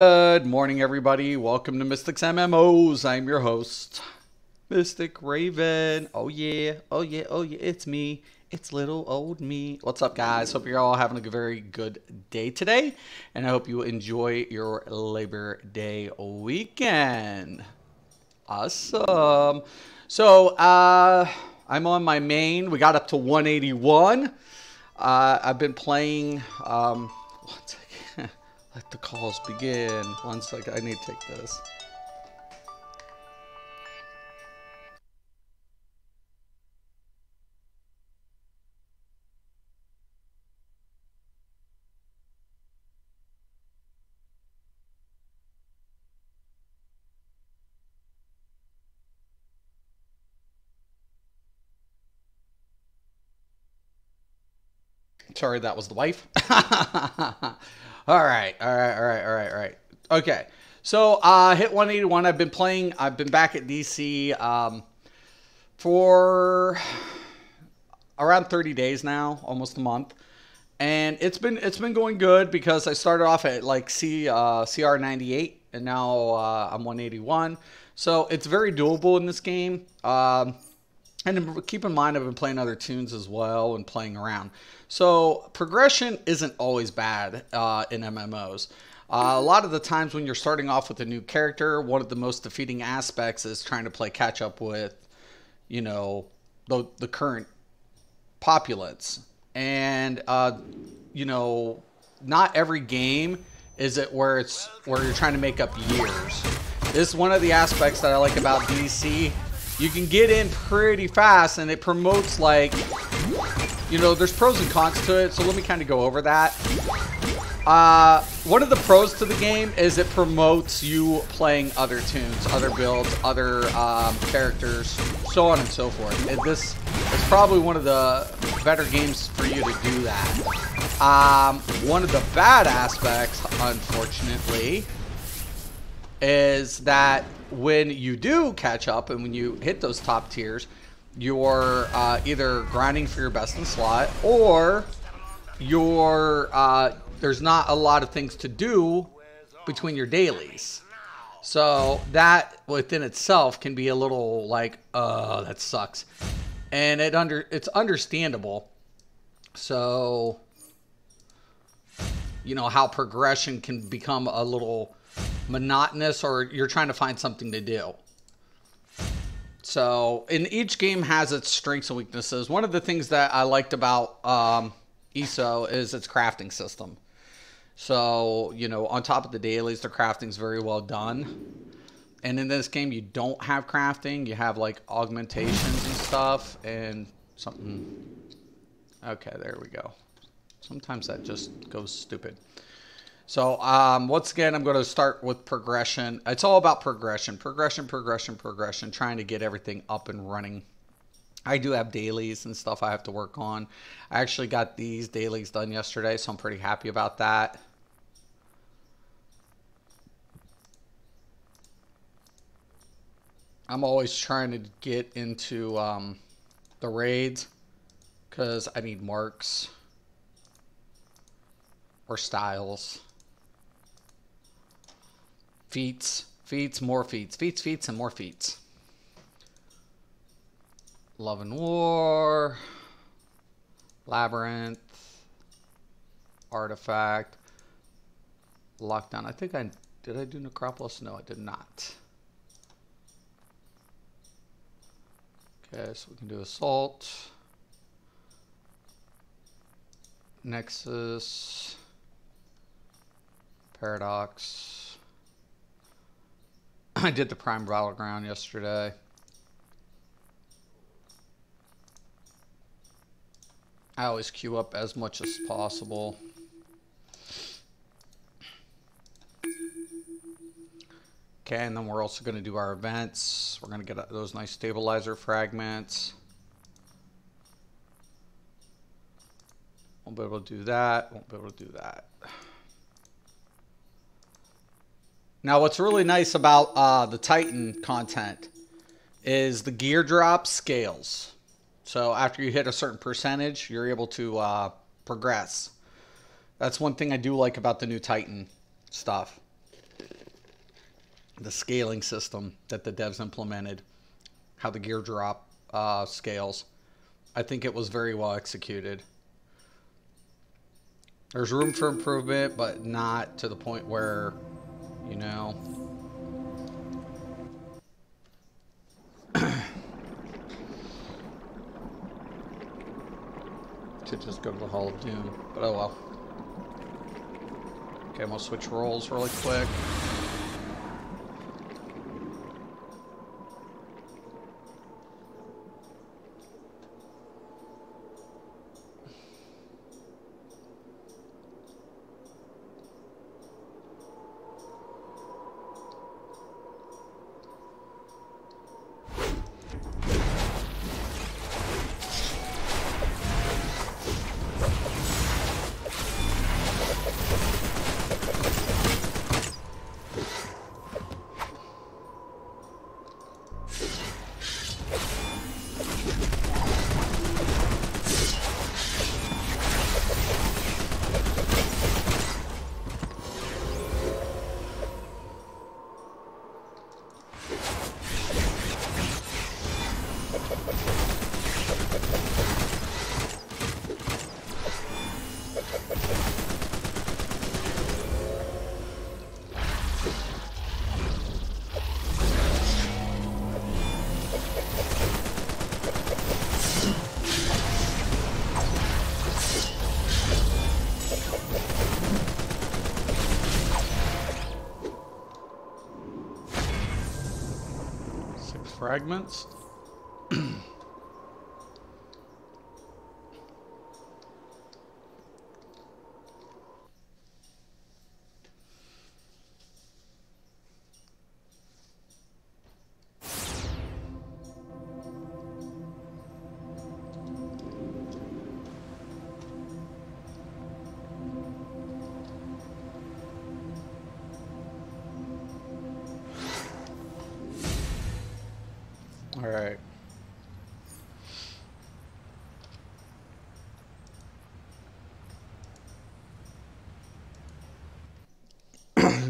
Good morning, everybody. Welcome to Mystics MMOs. I'm your host, Mystic Raven. Oh yeah, oh yeah, oh yeah, it's me. It's little old me. What's up, guys? Hope you're all having a very good day today, and I hope you enjoy your Labor Day weekend. Awesome. So, I'm on my main. We got up to 181. I've been playing. One second. Let the calls begin. One second. I need to take this. Sorry, that was the wife. All right, all right, all right, all right, all right. Okay, so hit 181. I've been playing. I've been back at DC for around 30 days now, almost a month, and it's been going good because I started off at like CR 98, and now I'm 181. So it's very doable in this game. And keep in mind, I've been playing other tunes as well and playing around. So progression isn't always bad in MMOs. A lot of the times when you're starting off with a new character, one of the most defeating aspects is trying to play catch up with, you know, the current populace. And, you know, not every game is it where you're trying to make up years. This is one of the aspects that I like about DC. You can get in pretty fast, and it promotes, like, you know, there's pros and cons to it, so let me kind of go over that. One of the pros to the game is it promotes you playing other tunes, other builds, other characters, so on and so forth. And this is probably one of the better games for you to do that. One of the bad aspects, unfortunately, is that when you do catch up and when you hit those top tiers, you're either grinding for your best in slot, or you're there's not a lot of things to do between your dailies. So that within itself can be a little like, that sucks. And it's understandable. So, you know, how progression can become a little monotonous, or you're trying to find something to do. So, and each game has its strengths and weaknesses. One of the things that I liked about ESO is its crafting system. So, you know, on top of the dailies, the crafting's very well done. And in this game, you don't have crafting. You have, like, augmentations and stuff, and something. Okay, there we go. Sometimes that just goes stupid. So, once again, I'm going to start with progression. It's all about progression. Progression, trying to get everything up and running. I do have dailies and stuff I have to work on. I actually got these dailies done yesterday, so I'm pretty happy about that. I'm always trying to get into the raids because I need marks or styles. Feats, more feats. Feats, and more feats. Love and War. Labyrinth. Artifact. Lockdown. I think did I do Necropolis? No, I did not. Okay, so we can do Assault. Nexus. Paradox. I did the Prime Battleground yesterday. I always queue up as much as possible. Okay, and then we're also going to do our events. We're going to get those nice stabilizer fragments. Won't be able to do that. Won't be able to do that. Now, what's really nice about the Titan content is the gear drop scales. So after you hit a certain percentage, you're able to progress. That's one thing I do like about the new Titan stuff. the scaling system that the devs implemented, how the gear drop scales. I think it was very well executed. There's room for improvement, but not to the point where, you know... Should just go to the Hall of Doom, but oh well. Okay, I'm gonna switch roles really quick. Fragments. All right.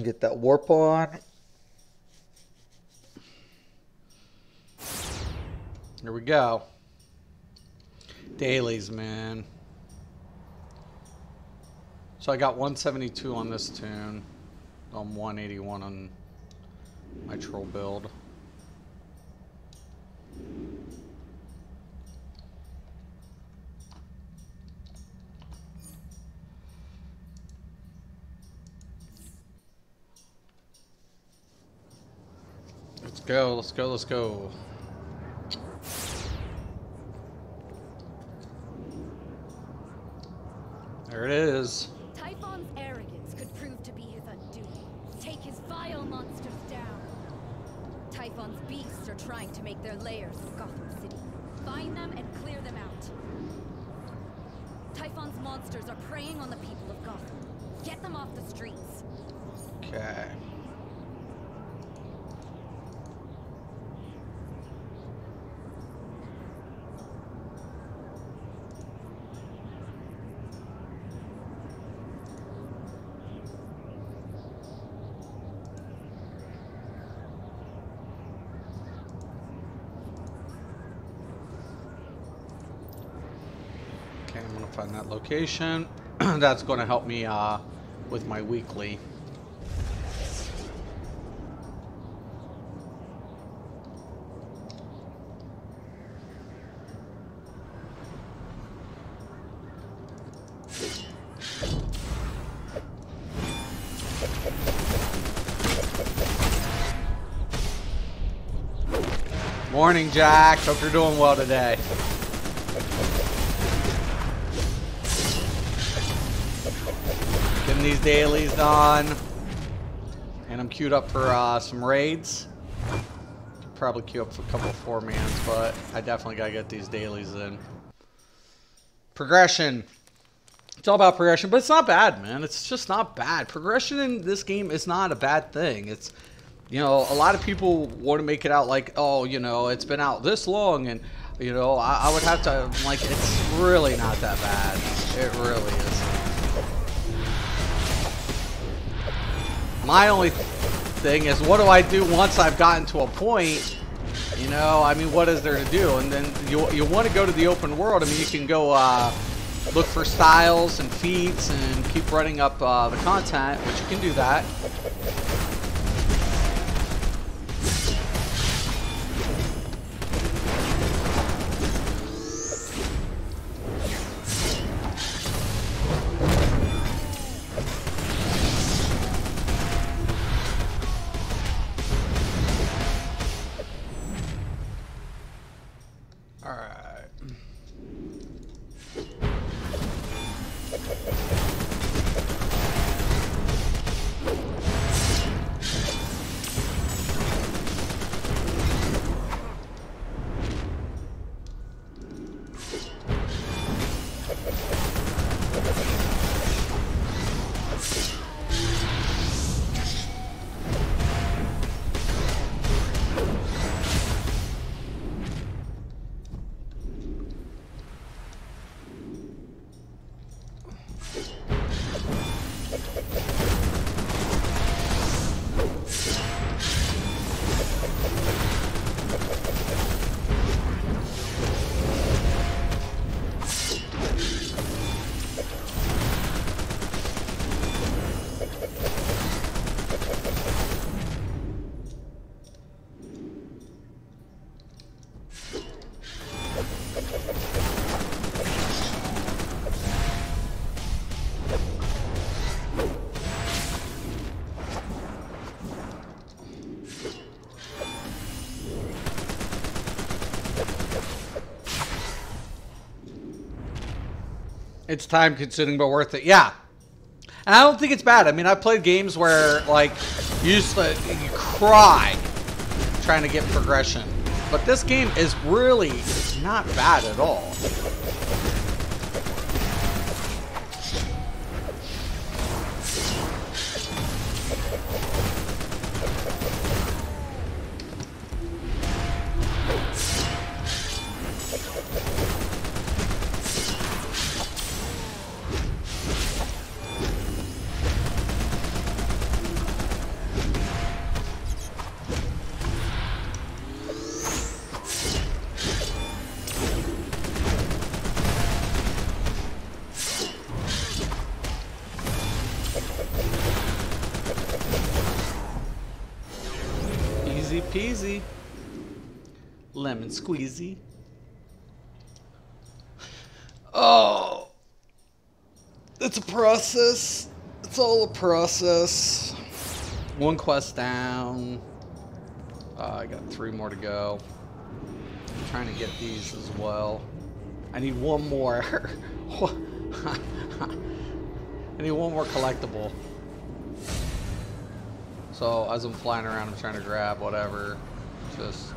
Get that warp on. Here we go. Dailies, man. So I got 172 on this tune. I'm 181 on my troll build. Let's go, let's go, let's go. There it is. Typhon's arrogance could prove to be his undoing. Take his vile monsters down. Typhon's beasts are trying to make their lairs in Gotham City. Find them and clear them out. Typhon's monsters are preying on the people of Gotham. Get them off the streets. Okay. Okay, I'm gonna find that location. That's gonna help me with my weekly. Morning, Jack. Hope you're doing well today. Getting these dailies done. And I'm queued up for some raids. Could probably queue up for a couple of 4-mans, but I definitely gotta get these dailies in. Progression. It's all about progression, but it's not bad, man. It's just not bad. Progression in this game is not a bad thing. It's, you know, a lot of people want to make it out like, oh, you know, it's been out this long, and, you know, I would have to, like, it's really not that bad. It really is. My only thing is, what do I do once I've gotten to a point? You know, I mean, what is there to do? And then you want to go to the open world. I mean, you can go look for styles and feats and keep running up the content, which you can do that. It's time consuming, but worth it. Yeah. And I don't think it's bad. I mean, I've played games where, like, you cry trying to get progression. But this game is really not bad at all. Easy peasy. Lemon squeezy. Oh. It's a process. It's all a process. One quest down. I got 3 more to go. I'm trying to get these as well. I need one more. I need one more collectible. So as I'm flying around, I'm trying to grab whatever. Just.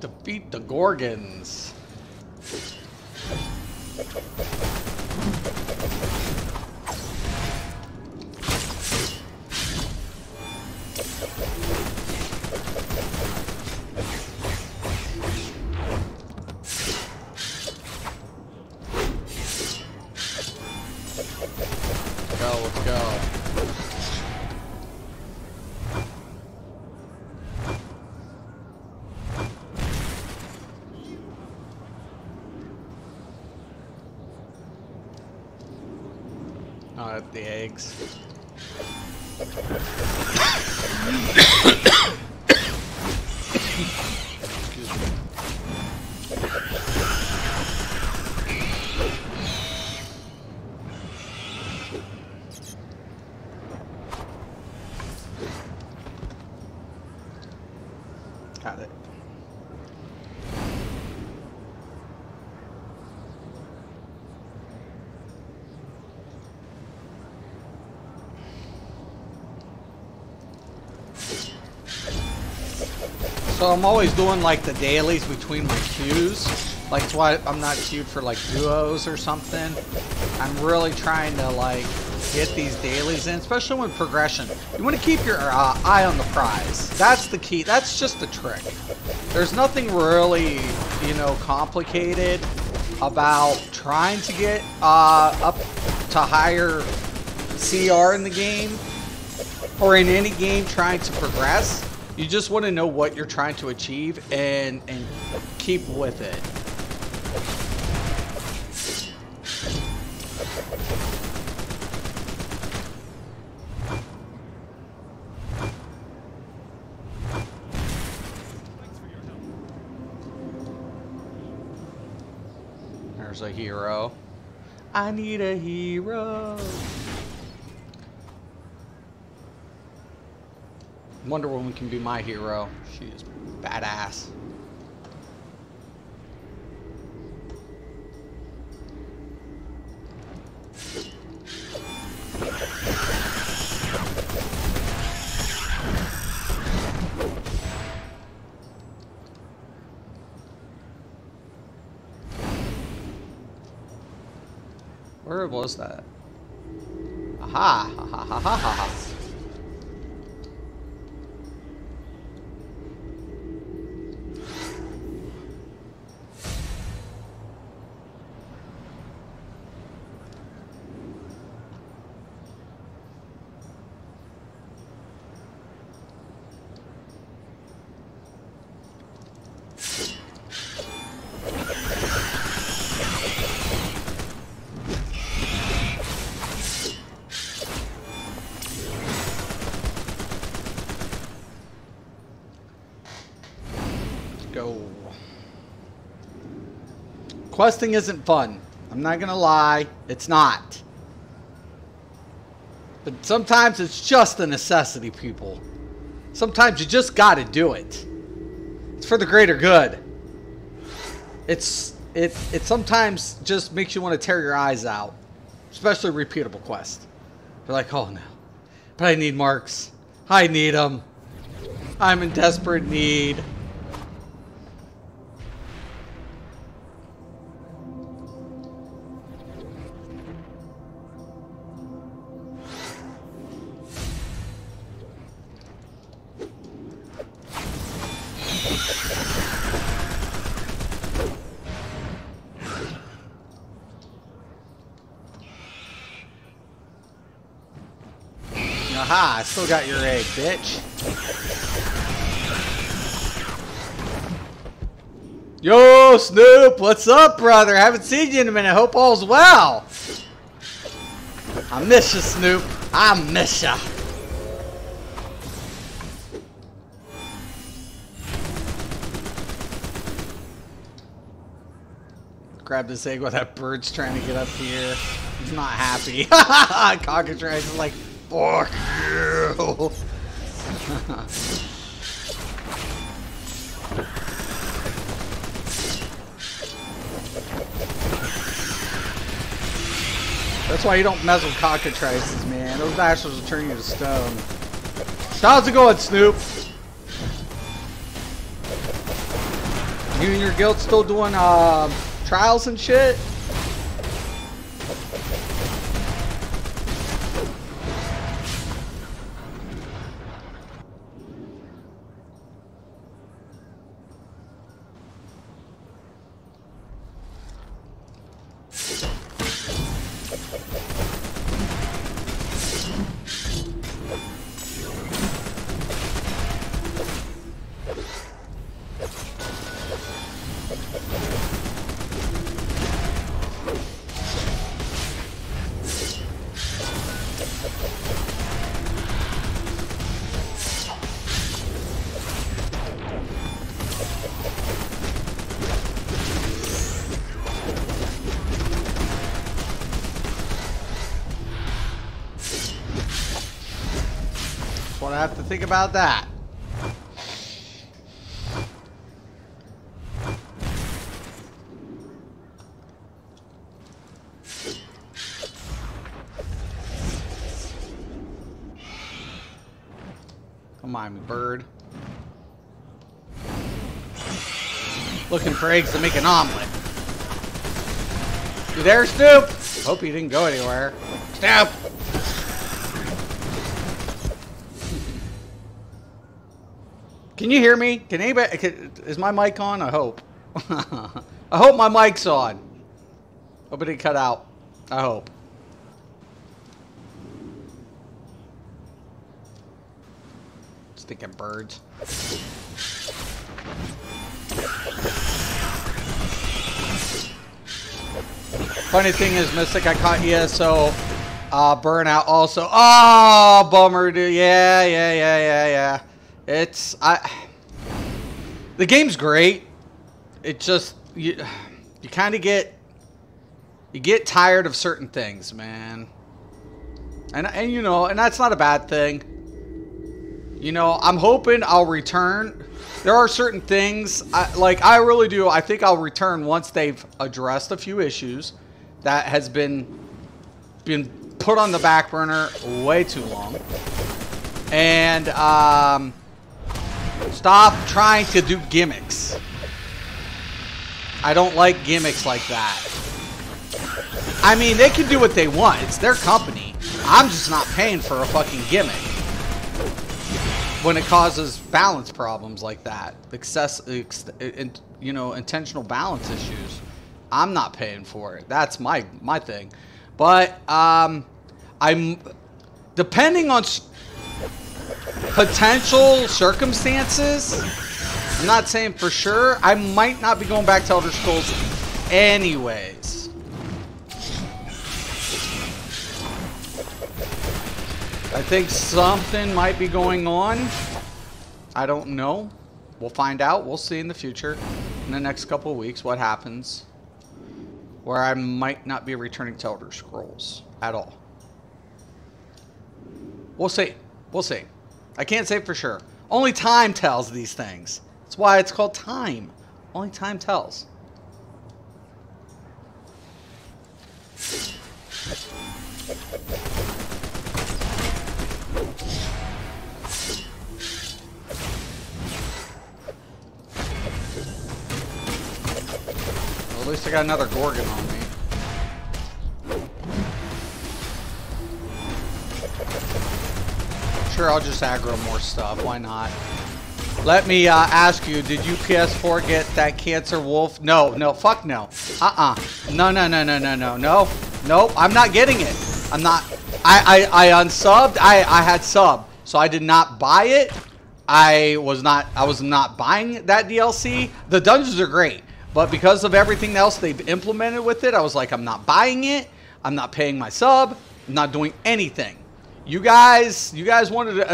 Defeat the Gorgons. Let's go. The eggs. Excuse me. Got it. So I'm always doing like the dailies between my queues. Like that's why I'm not queued for like duos or something. I'm really trying to like get these dailies in, especially when progression. You want to keep your eye on the prize. That's the key. That's just the trick. There's nothing really, you know, complicated about trying to get up to higher CR in the game or in any game trying to progress. You just want to know what you're trying to achieve and keep with it. There's a hero. I need a hero. Wonder Woman can be my hero. She is badass. Where was that? Aha! Ha ha ha ha ha. Go. Questing isn't fun. I'm not gonna lie, it's not. But sometimes it's just a necessity, people. Sometimes you just gotta do it. It's for the greater good. It sometimes just makes you want to tear your eyes out. Especially repeatable quests. You're like, oh no. But I need marks. I need them. I'm in desperate need. Aha, I still got your egg, bitch. Yo, Snoop, what's up, brother? Haven't seen you in a minute. Hope all's well. I miss you, Snoop. I miss ya. Grab this egg while that bird's trying to get up here. He's not happy. Cockatrice is like, fuck you. That's why you don't mess with cockatrices, man. Those bastards will turn you to stone. How's it going, Snoop? You and your guild still doing trials and shit? What I have to think about that. Come on, bird. Looking for eggs to make an omelet. You there, Snoop? Hope you didn't go anywhere. Snoop! Can you hear me? Can anybody... Is my mic on? I hope. I hope my mic's on. Hope it didn't cut out. I hope. Stinking birds. Funny thing is, Mystic, I caught ESO burnout also. Oh, bummer, dude. Yeah. It's the game's great. It just you kind of get tired of certain things, man. And you know, and that's not a bad thing. You know, I'm hoping I'll return. There are certain things I really do. I think I'll return once they've addressed a few issues that has been put on the back burner way too long. And stop trying to do gimmicks. I don't like gimmicks like that. I mean, they can do what they want. It's their company. I'm just not paying for a fucking gimmick when it causes balance problems like that. You know, intentional balance issues. I'm not paying for it. That's my thing. But I'm depending on potential circumstances. I'm not saying for sure. I might not be going back to Elder Scrolls anyways. I think something might be going on. I don't know. We'll find out. We'll see in the future, in the next couple of weeks, what happens. Where I might not be returning to Elder Scrolls at all. We'll see. We'll see. I can't say for sure. Only time tells these things. That's why it's called time. Only time tells. Well, at least I got another Gorgon on me. Sure, I'll just aggro more stuff. Why not? Let me ask you, did you PS4 get that Cancer Wolf? No, fuck no. No, nope, I'm not getting it. I'm not. I unsubbed. I had sub, so I did not buy it. I was not buying that DLC. The dungeons are great, but because of everything else they've implemented with it, I was like, I'm not buying it. I'm not paying my sub. I'm not doing anything. You guys wanted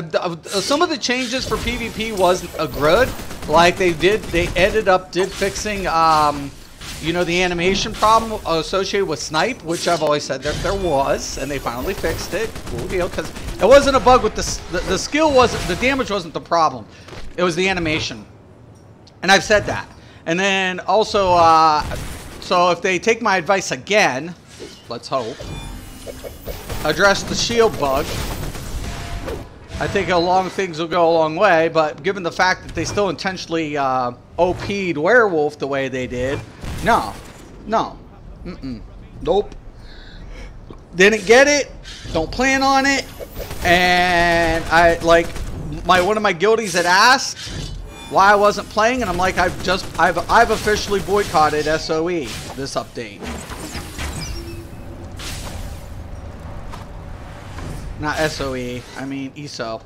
some of the changes for PvP wasn't a good. Like they ended up fixing, you know, the animation problem associated with snipe, which I've always said that there was, and they finally fixed it. Cool deal, because it wasn't a bug with the skill wasn't, the damage wasn't the problem. It was the animation, and I've said that. And then also, so if they take my advice again, let's hope. Address the shield bug. I think things will go a long way, but given the fact that they still intentionally OP'd Werewolf the way they did, no, nope. Didn't get it. Don't plan on it. And one of my guildies had asked why I wasn't playing, and I'm like, I've officially boycotted SOE this update. Not SOE, I mean ESO.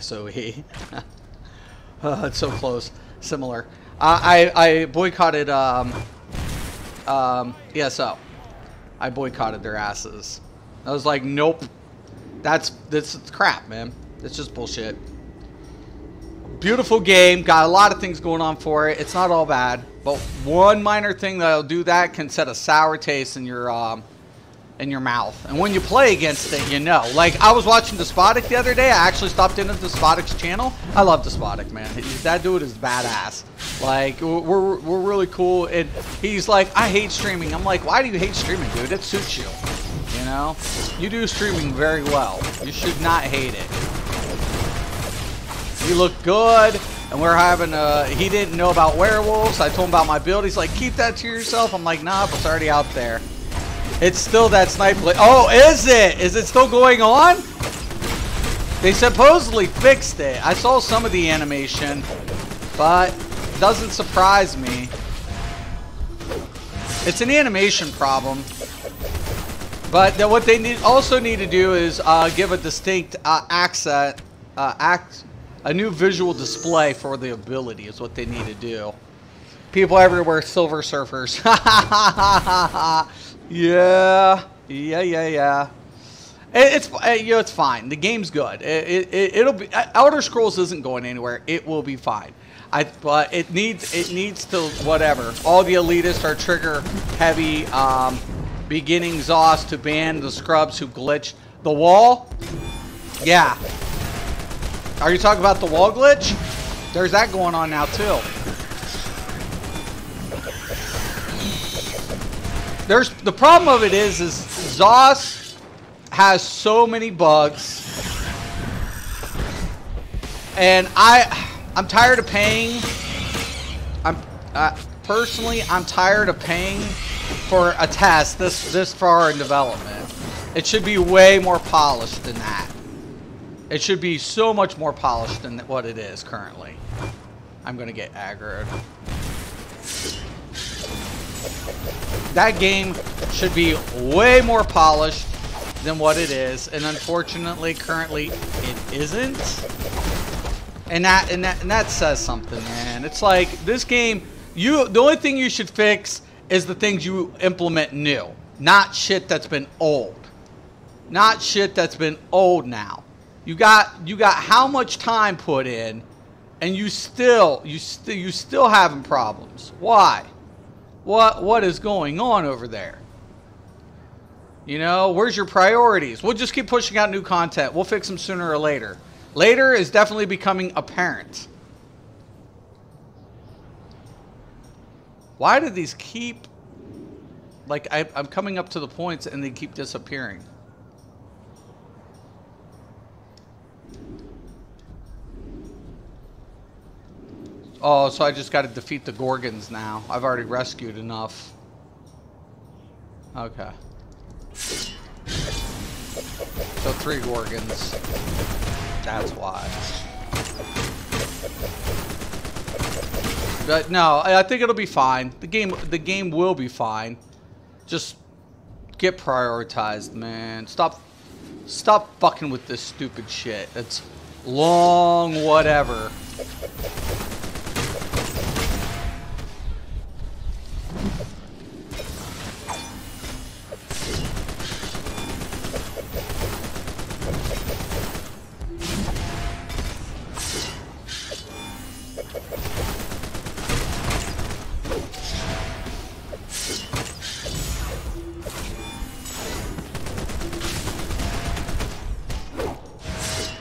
SOE. It's so close. Similar. I boycotted ESO. I boycotted their asses. I was like, nope. This is crap, man. It's just bullshit. Beautiful game. Got a lot of things going on for it. It's not all bad. But one minor thing that'll do that can set a sour taste in your mouth. And when you play against it, you know. Like, I was watching Despotic the other day. I actually stopped into Despotic's channel. I love Despotic, man. That dude is badass. Like, we're really cool. And he's like, I hate streaming. I'm like, why do you hate streaming, dude? It suits you. You know? You do streaming very well. You should not hate it. You look good. and we're having he didn't know about werewolves. I told him about my build. He's like, keep that to yourself. I'm like, nah, but it's already out there. It's still that sniper. Oh, is it? Is it still going on? They supposedly fixed it. I saw some of the animation, but it doesn't surprise me. It's an animation problem. But what they also need to do is give a distinct a new visual display for the ability is what they need to do. People everywhere, Silver Surfers. Yeah. It's you know, it's fine. The game's good. It'll be. Elder Scrolls isn't going anywhere. It will be fine. But it needs to whatever. All the elitists are trigger heavy. Beginning ZOS to ban the scrubs who glitch the wall. Yeah. Are you talking about the wall glitch? There's that going on now too. The problem of it is ZOS has so many bugs, and I'm tired of paying. Personally, I'm tired of paying for a test this far in development. It should be way more polished than that. It should be so much more polished than what it is currently. I'm gonna get aggroed. That game should be way more polished than what it is, and unfortunately, currently, it isn't. And that says something, man. It's like this game. The only thing you should fix is the things you implement new, not shit that's been old. Not shit that's been old now. You got how much time put in, and you still having problems. Why? What is going on over there? You know, where's your priorities? We'll just keep pushing out new content. We'll fix them sooner or later. Later is definitely becoming apparent. Why do these keep... Like, I'm coming up to the points and they keep disappearing. Oh, so I just got to defeat the Gorgons now. I've already rescued enough. Okay. So 3 Gorgons. That's why. But no, I think it'll be fine. The game will be fine. Just get prioritized, man. Stop fucking with this stupid shit. It's long whatever.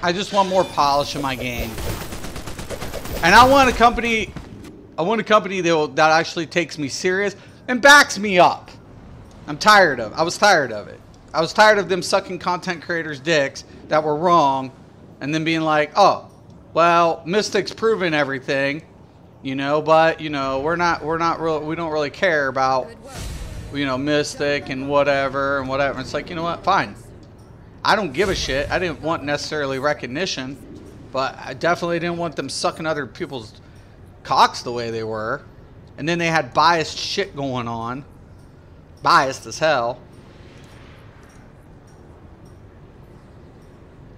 I just want more polish in my game, and I want a company that actually takes me serious and backs me up. I was tired of it. I was tired of them sucking content creators' dicks that were wrong, and then being like, "Oh, well, Mystic's proven everything, you know, but you know, we don't really care about, you know, Mystic and whatever. It's like, you know what? Fine. I don't give a shit. I didn't want necessarily recognition, but I definitely didn't want them sucking other people's cocks the way they were. And then they had biased shit going on. Biased as hell.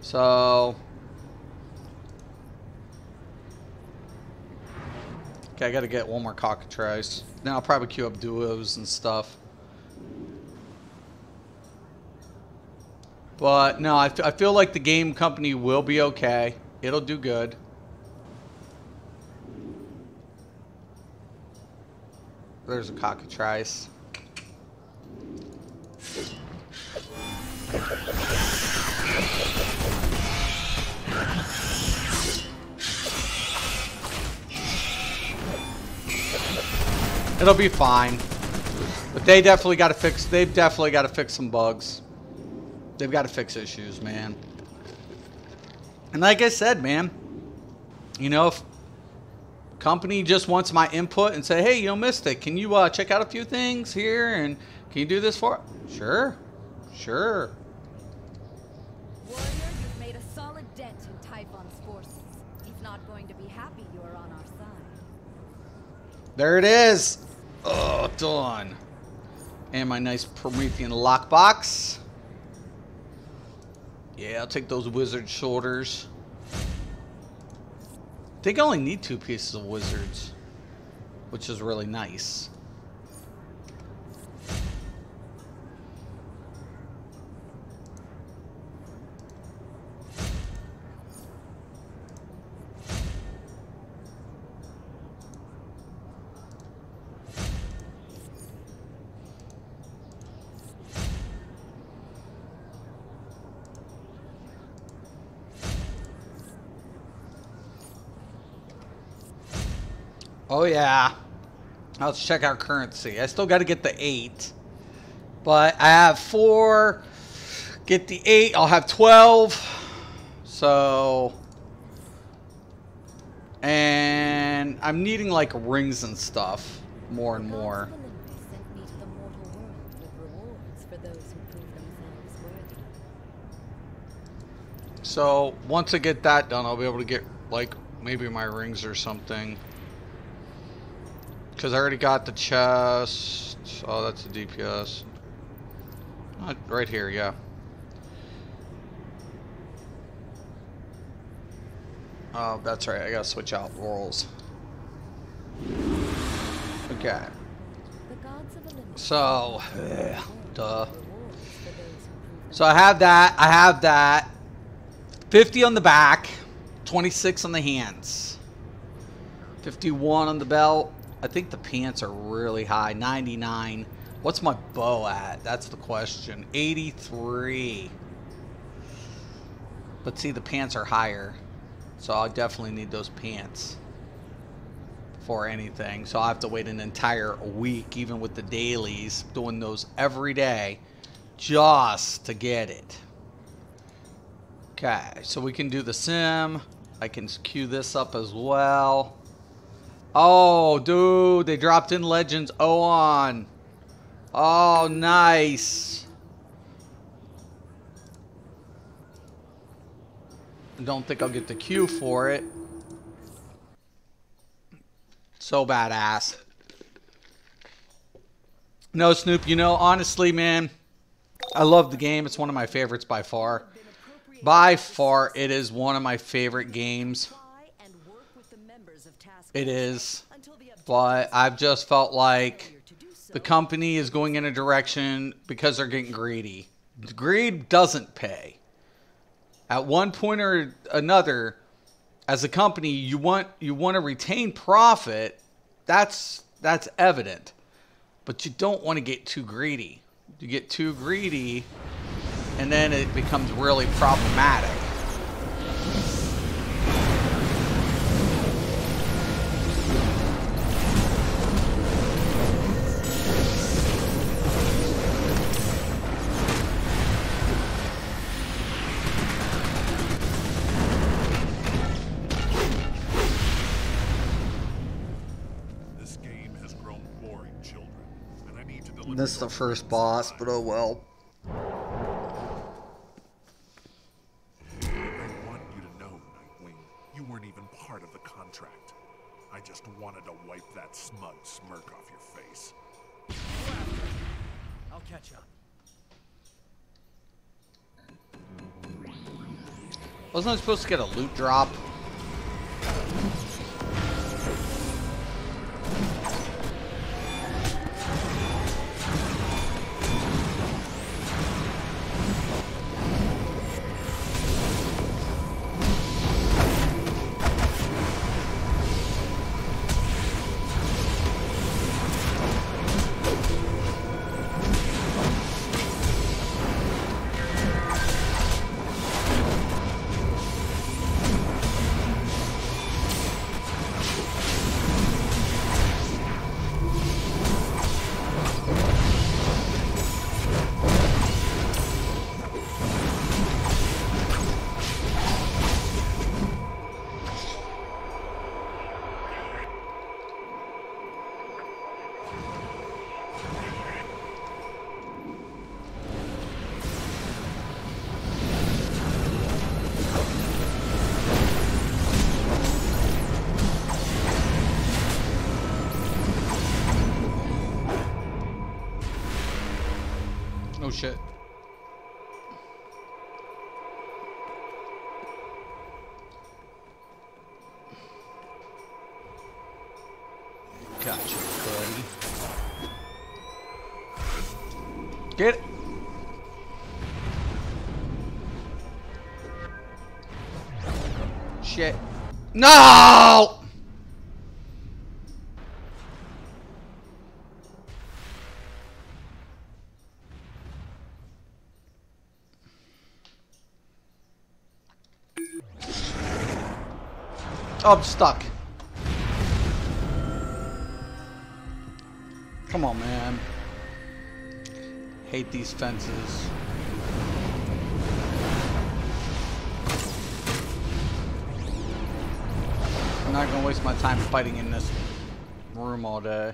So... Okay, I gotta get one more cockatrice. Then I'll probably queue up duos and stuff. But no, I feel like the game company will be okay. It'll do good. There's a cockatrice. It'll be fine. But they've definitely got to fix some bugs. They've got to fix issues, man. And like I said, man, you know, Company just wants my input and say, hey, you know, Mystic, can you check out a few things here and can you do this for it? Sure. Sure. Warrior, you've made a solid dent in Typhon's forces. He's not going to be happy you're on our side. There it is. Oh, done. And my nice Promethean lockbox. Yeah, I'll take those wizard shoulders. I think I only need 2 pieces of wizards, which is really nice. Oh yeah, let's check our currency. I still got to get the 8, but I have 4. Get the 8, I'll have 12. So, and I'm needing like rings and stuff more and more. Sent me to the mortal world with rewards for those who prove themselves worthy. So once I get that done, I'll be able to get like maybe my rings or something. Because I already got the chest. Oh, that's the DPS. Right here, yeah. Oh, that's right. I gotta switch out roles. Okay. So, duh. So I have that. I have that. 50 on the back. 26 on the hands. 51 on the belt. I think the pants are really high. 99. What's my bow at? That's the question. 83. But see, the pants are higher. So I definitely need those pants for anything. So I have to wait an entire week, even with the dailies, doing those every day, just to get it. Okay, so we can do the sim. I can queue this up as well. Oh, dude, they dropped in Legends Oon. Oh, nice. Don't think I'll get the queue for it. So badass. No, Snoop, you know, honestly, man, I love the game. It's one of my favorites by far. By far, it is one of my favorite games. It is, but I've just felt like the company is going in a direction because they're getting greedy. Greed doesn't pay. At one point or another, as a company, you want to retain profit. That's evident, but you don't want to get too greedy. You get too greedy, and then it becomes really problematic. This is the first boss, but oh well. I want you to know, Nightwing, you weren't even part of the contract. I just wanted to wipe that smug smirk off your face. I'll catch up. Wasn't I supposed to get a loot drop? Oh shit. Gotcha, buddy. Get it. Shit. No! Oh, I'm stuck. Come on, man. Hate these fences. I'm not gonna waste my time fighting in this room all day.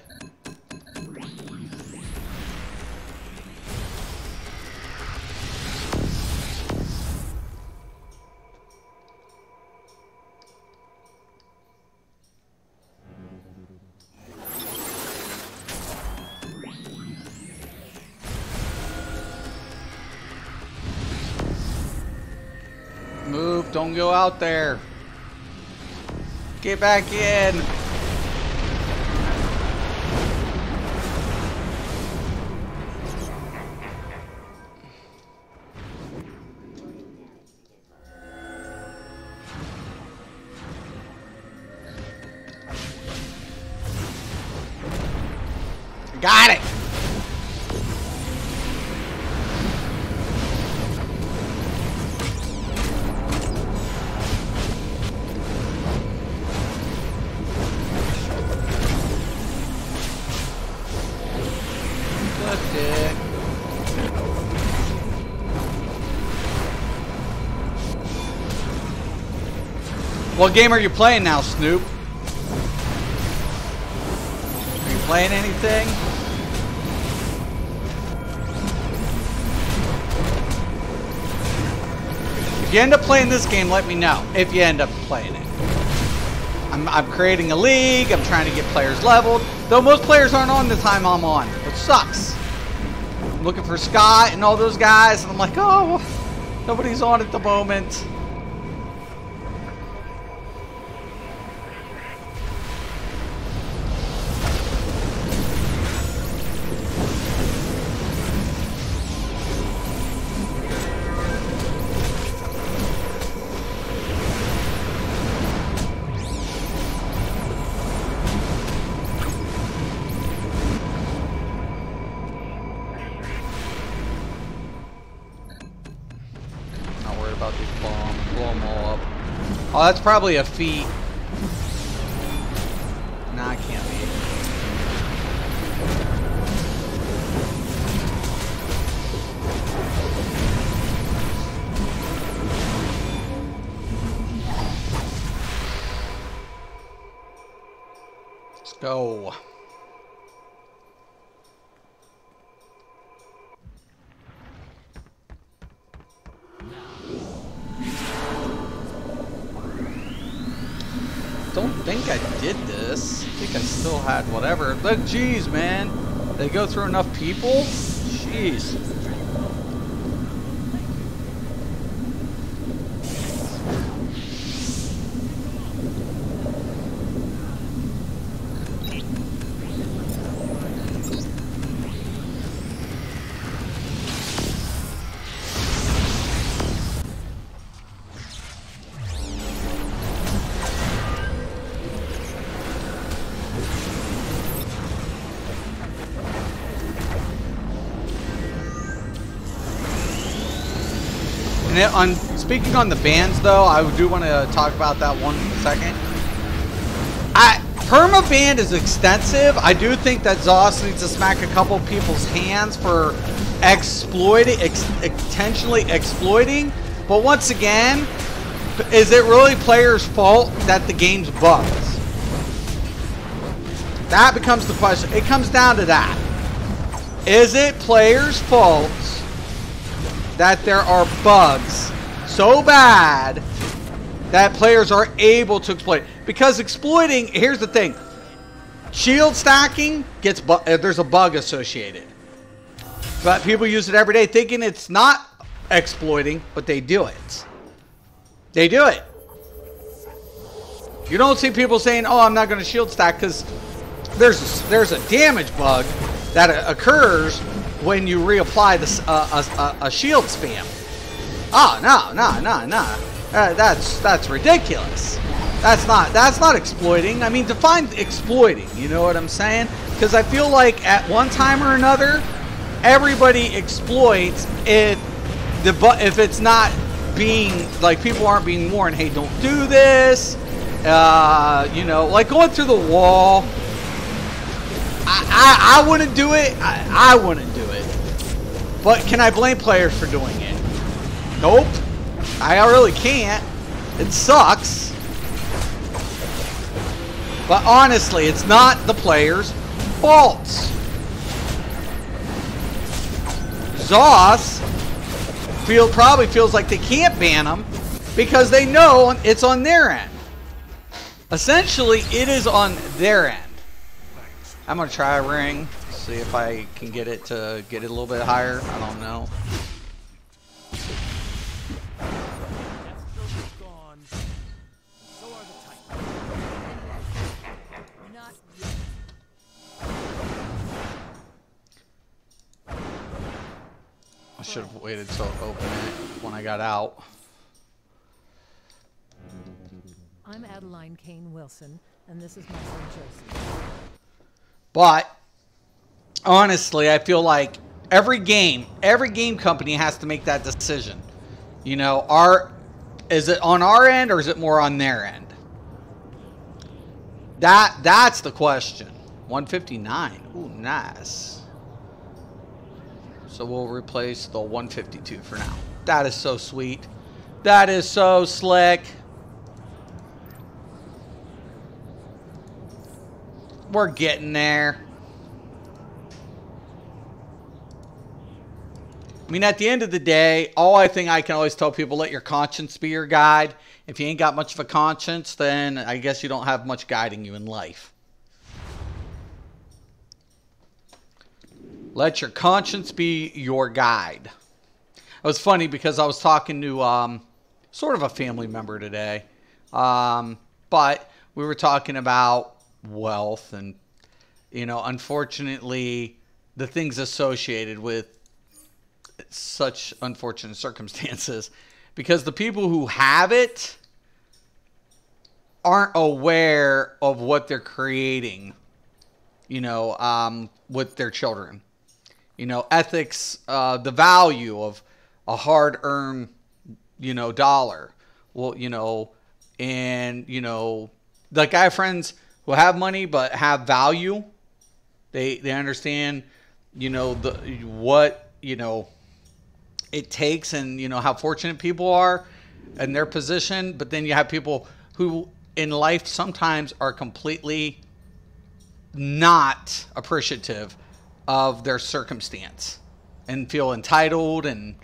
Move, don't go out there. Get back in. Got it. What game are you playing now, Snoop? Are you playing anything? If you end up playing this game, let me know. If you end up playing it. I'm creating a league. I'm trying to get players leveled. Though most players aren't on the time I'm on, which sucks. I'm looking for Scott and all those guys, and I'm like, oh, nobody's on at the moment. About these bombs, blow them all up. Oh, that's probably a feat. Nah, it can't be. Let's go. Don't think I did this. I think I still had whatever. Look, geez, man. They go through enough people? Jeez. Speaking on the bans, though, I do want to talk about that one second. Perma-ban is extensive. I do think that Zoss needs to smack a couple people's hands for intentionally exploiting. But once again, is it really players' fault that the game's bugs? That becomes the question. It comes down to that. Is it players' fault that there are bugs so bad that players are able to exploit? Because exploiting, here's the thing, shield stacking gets there's a bug associated. But people use it every day thinking it's not exploiting, but they do it. They do it. You don't see people saying, oh, I'm not going to shield stack, because there's a damage bug that occurs when you reapply this, a shield spam. Oh, no. That's ridiculous. That's not exploiting. I mean, define exploiting. You know what I'm saying? Because I feel like at one time or another, everybody exploits if it's not being, like, people aren't being warned, hey, don't do this. You know, like going through the wall. I wouldn't do it. I wouldn't do it. But can I blame players for doing it? Nope. I really can't. It sucks. But honestly, it's not the players' fault. Zoss probably feels like they can't ban them because they know it's on their end. Essentially, it is on their end. I'm going to try a ring, see if I can get it to get it a little bit higher. I don't know. I should have waited to open it when I got out. I'm Adeline Kane Wilson, and this is my son Joseph. But honestly, I feel like every game company has to make that decision. You know, is it on our end or is it more on their end? That's the question. 159. Ooh, nice. So we'll replace the 152 for now. That is so sweet. That is so slick. We're getting there. I mean, at the end of the day, I think I can always tell people, let your conscience be your guide. If you ain't got much of a conscience, then I guess you don't have much guiding you in life. Let your conscience be your guide. It was funny because I was talking to sort of a family member today. But we were talking about wealth and, you know, unfortunately, the things associated with such unfortunate circumstances, because the people who have it aren't aware of what they're creating, you know, with their children. You know, ethics, the value of a hard-earned, you know, dollar. Well, you know, and, you know, like I have friends who have money but have value. They understand, you know, what, you know, it takes, and, you know, how fortunate people are in their position. But then you have people who in life sometimes are completely not appreciative of their circumstance and feel entitled, and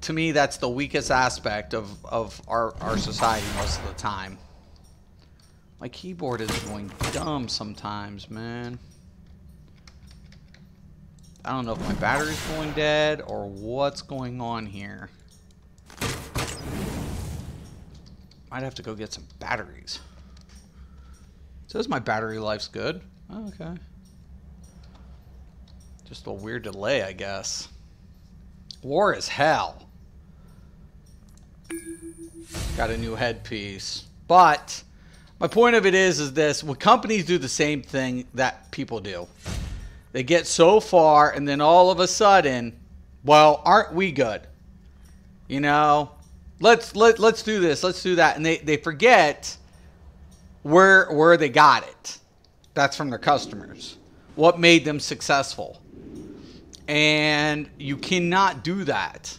to me that's the weakest aspect of our society most of the time. My keyboard is going dumb sometimes, man. I don't know if my battery's going dead or what's going on here. Might have to go get some batteries. It says my battery life's good. Oh, okay. Just a weird delay, I guess. War is hell. Got a new headpiece. But my point of it is this. When companies do the same thing that people do. They get so far, and then all of a sudden, well, aren't we good? You know, let's do this, let's do that, and they forget where they got it. That's from their customers. What made them successful? And you cannot do that.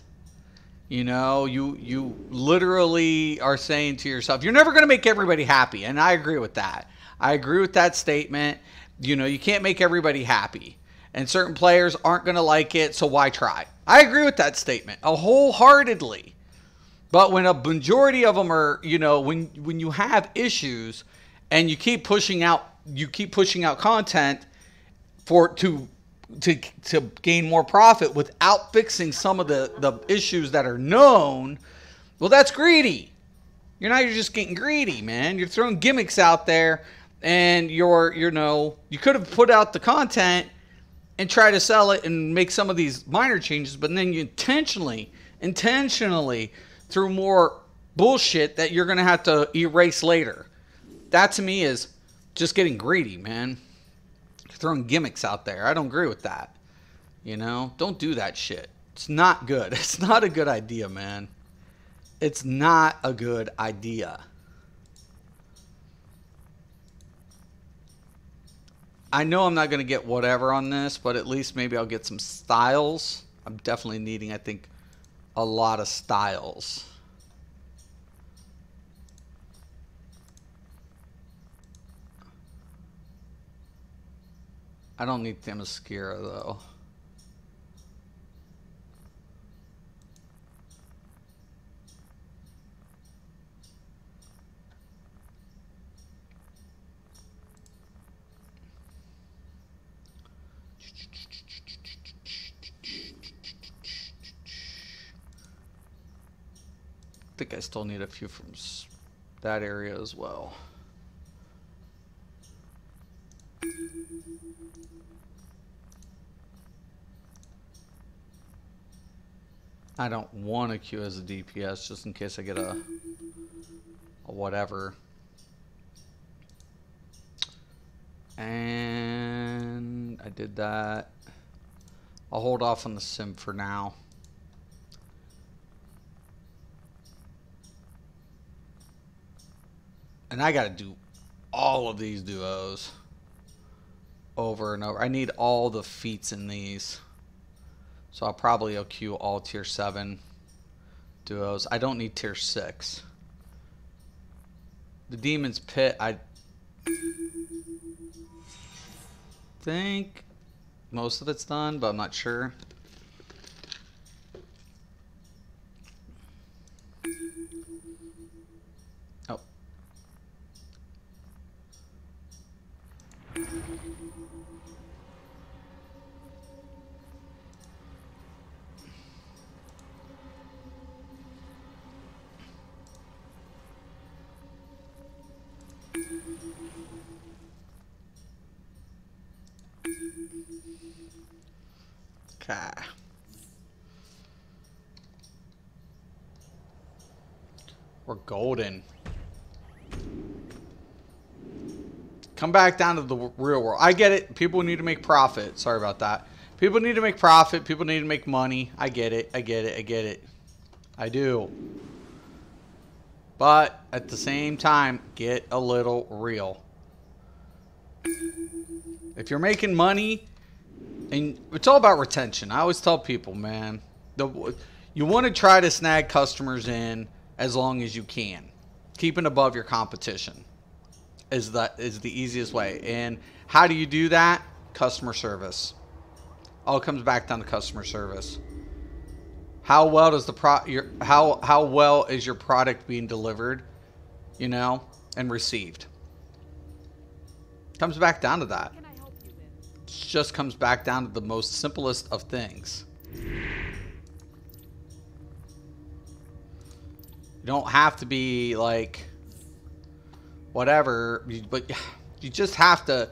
You know, you literally are saying to yourself, you're never going to make everybody happy, and I agree with that. I agree with that statement. You know, you can't make everybody happy. And certain players aren't going to like it, so why try? I agree with that statement wholeheartedly. But when a majority of them are, you know, when you have issues and you keep pushing out content to to gain more profit without fixing some of the issues that are known, well, that's greedy. You're just getting greedy, man. You're throwing gimmicks out there, and you could have put out the content and try to sell it and make some of these minor changes, but then you intentionally threw more bullshit that you're going to have to erase later. That to me is just getting greedy, man. Throwing gimmicks out there. I don't agree with that. Don't do that shit. It's not good. It's not a good idea, man. It's not a good idea. I know I'm not going to get whatever on this, but at least maybe I'll get some styles. I'm definitely needing, I think, a lot of styles. I don't need Themyscira, though. I think I still need a few from that area as well. I don't want to queue as a DPS just in case I get a whatever. And I did that. I'll hold off on the sim for now. And I gotta do all of these duos over and over. I need all the feats in these. So I'll probably queue all tier 7 duos. I don't need tier 6. The Demon's Pit, I think most of it's done, but I'm not sure. Oh. Okay. We're golden. Come back down to the real world. I get it. People need to make profit. Sorry about that. People need to make profit. People need to make money. I get it. I get it. I get it. I do. But at the same time, get a little real. If you're making money, and it's all about retention. I always tell people, man, you want to try to snag customers in as long as you can. Keeping above your competition is the easiest way. And how do you do that? Customer service. All comes back down to customer service. How well does how well is your product being delivered, and received? Comes back down to that. It just comes back down to the most simplest of things. You don't have to be like whatever, but you just have to.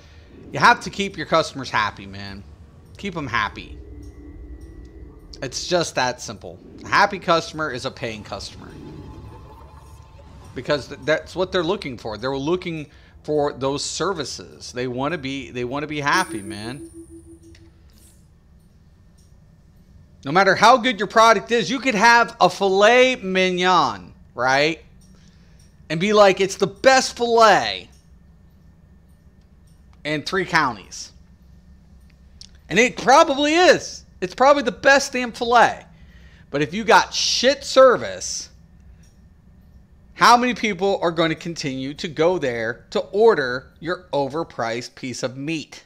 You have to keep your customers happy, man. Keep them happy. It's just that simple. A happy customer is a paying customer. Because that's what they're looking for. They're looking for those services. They want to be happy, man. No matter how good your product is, you could have a filet mignon, right? And be like, it's the best filet in 3 counties. And it probably is. It's probably the best damn filet. But if you got shit service, how many people are going to continue to go there to order your overpriced piece of meat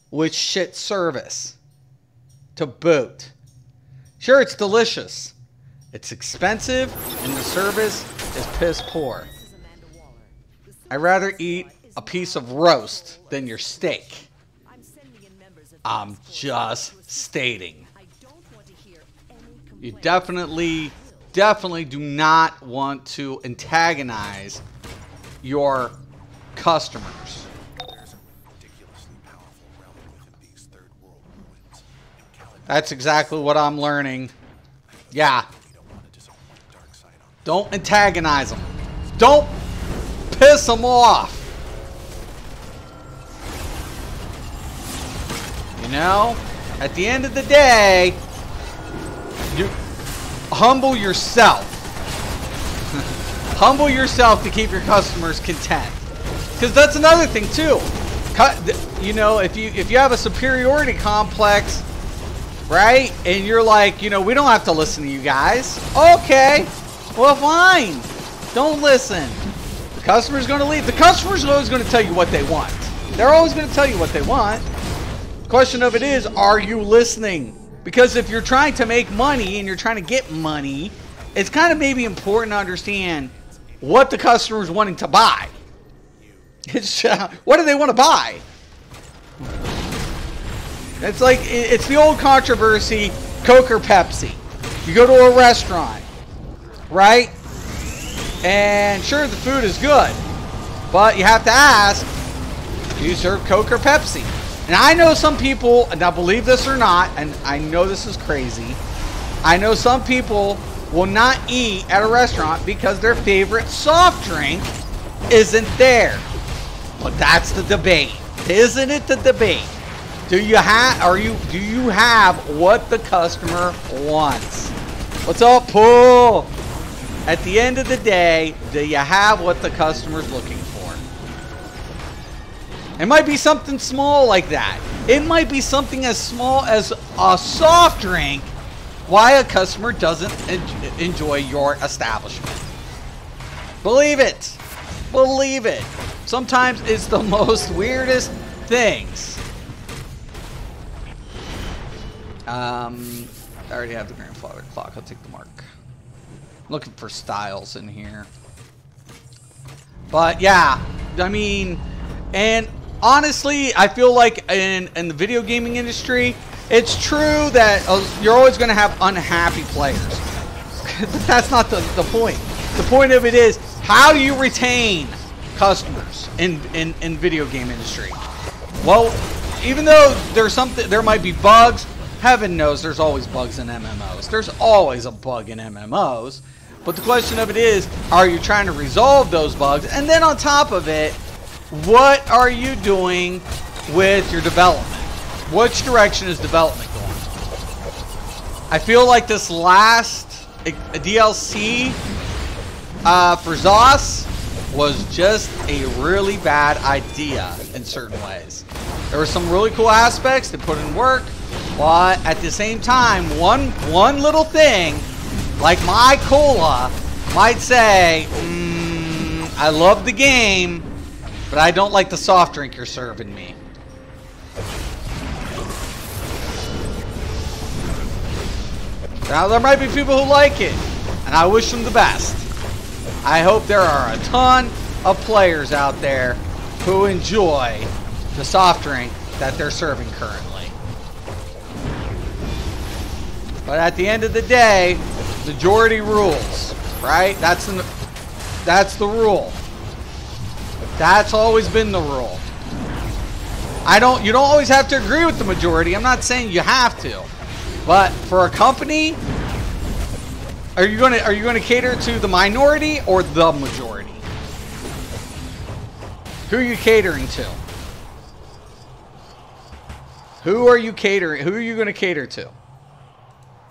with shit service to boot? Sure, it's delicious. It's expensive, and the service is piss poor. I'd rather eat a piece of roast than your steak. I'm sending in members of I'm just stating. I don't want to hear any You complaints. definitely do not want to antagonize your customers. There's a ridiculously powerful realm within these third world ruins. That's exactly what I'm learning. Yeah. We don't want to disappoint Darkseid on Don't antagonize them. Don't piss them off. You know, at the end of the day, you humble yourself. Humble yourself to keep your customers content. Because that's another thing too. You know, if you have a superiority complex, right? And you're like, you know, we don't have to listen to you guys. Okay. Well, fine. Don't listen. The customer's going to leave. The customer's always going to tell you what they want. They're always going to tell you what they want. The question of it is, are you listening? Because if you're trying to make money and you're trying to get money, it's kind of maybe important to understand what the customer's wanting to buy. It's what do they want to buy? It's like, it's the old controversy, Coke or Pepsi. You go to a restaurant, right? And sure, the food is good, but you have to ask, do you serve Coke or Pepsi? And I know some people, and now believe this or not, and I know this is crazy, I know some people will not eat at a restaurant because their favorite soft drink isn't there. But that's the debate. Isn't it the debate? Do you have what the customer wants? What's up, Paul? At the end of the day, do you have what the customer's looking for? It might be something small like that. It might be something as small as a soft drink. Why a customer doesn't enjoy your establishment. Believe it. Believe it. Sometimes it's the most weirdest things. I already have the grandfather clock. I'll take the mark. Looking for styles in here. But yeah, I mean, and honestly, I feel like in the video gaming industry, it's true that you're always going to have unhappy players. But that's not the point. The point of it is, how do you retain customers in video game industry? Well, even though there might be bugs, heaven knows there's always bugs in MMOs. There's always a bug in MMOs. But the question of it is, are you trying to resolve those bugs? And then on top of it, what are you doing with your development? Which direction is development going? I feel like this last DLC for ZOS was just a really bad idea in certain ways. There were some really cool aspects to put in work, but at the same time, one little thing, like my cola, might say, I love the game, but I don't like the soft drink you're serving me. Now, there might be people who like it, and I wish them the best. I hope there are a ton of players out there who enjoy the soft drink that they're serving currently. But at the end of the day, majority rules, right? That's the rule. That's always been the rule. You don't always have to agree with the majority. I'm not saying you have to. But for a company, are you going to cater to the minority or the majority? Who are you catering to? Who are you catering? Who are you going to cater to?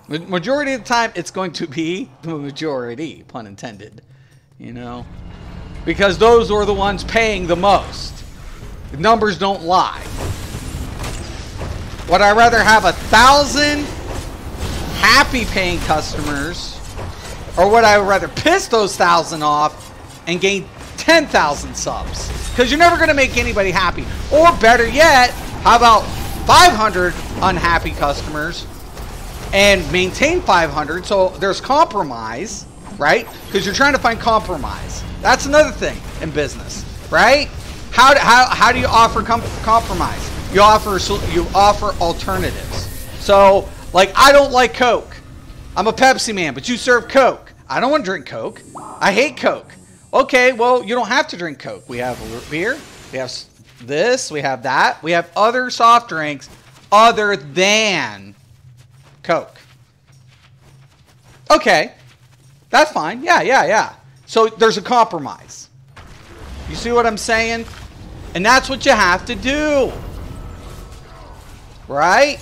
Majority of the time, it's going to be the majority, pun intended. You know, because those are the ones paying the most. The numbers don't lie. Would I rather have 1,000 happy paying customers, or would I rather piss those 1,000 off and gain 10,000 subs? Because you're never going to make anybody happy. Or better yet, how about 500 unhappy customers and maintain 500? So there's compromise, right? Because you're trying to find compromise. That's another thing in business, right? How do you offer compromise? You offer alternatives. So, like, I don't like Coke. I'm a Pepsi man, but you serve Coke. I don't want to drink Coke. I hate Coke. Okay, well, you don't have to drink Coke. We have root beer. We have this. We have that. We have other soft drinks other than Coke. Okay. That's fine. Yeah. So there's a compromise. You see what I'm saying? And that's what you have to do. Right?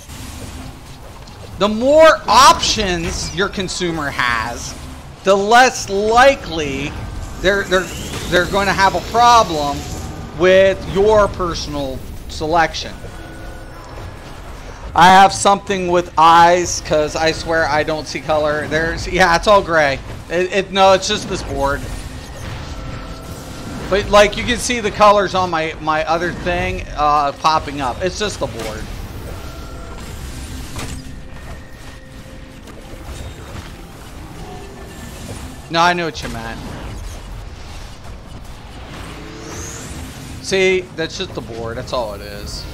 The more options your consumer has, the less likely they're going to have a problem with your personal selection. I have something with eyes because I swear I don't see color. Yeah, it's all gray. No, it's just this board. But like you can see the colors on my other thing popping up. It's just the board. No, I knew what you meant. See, that's just the board. That's all it is.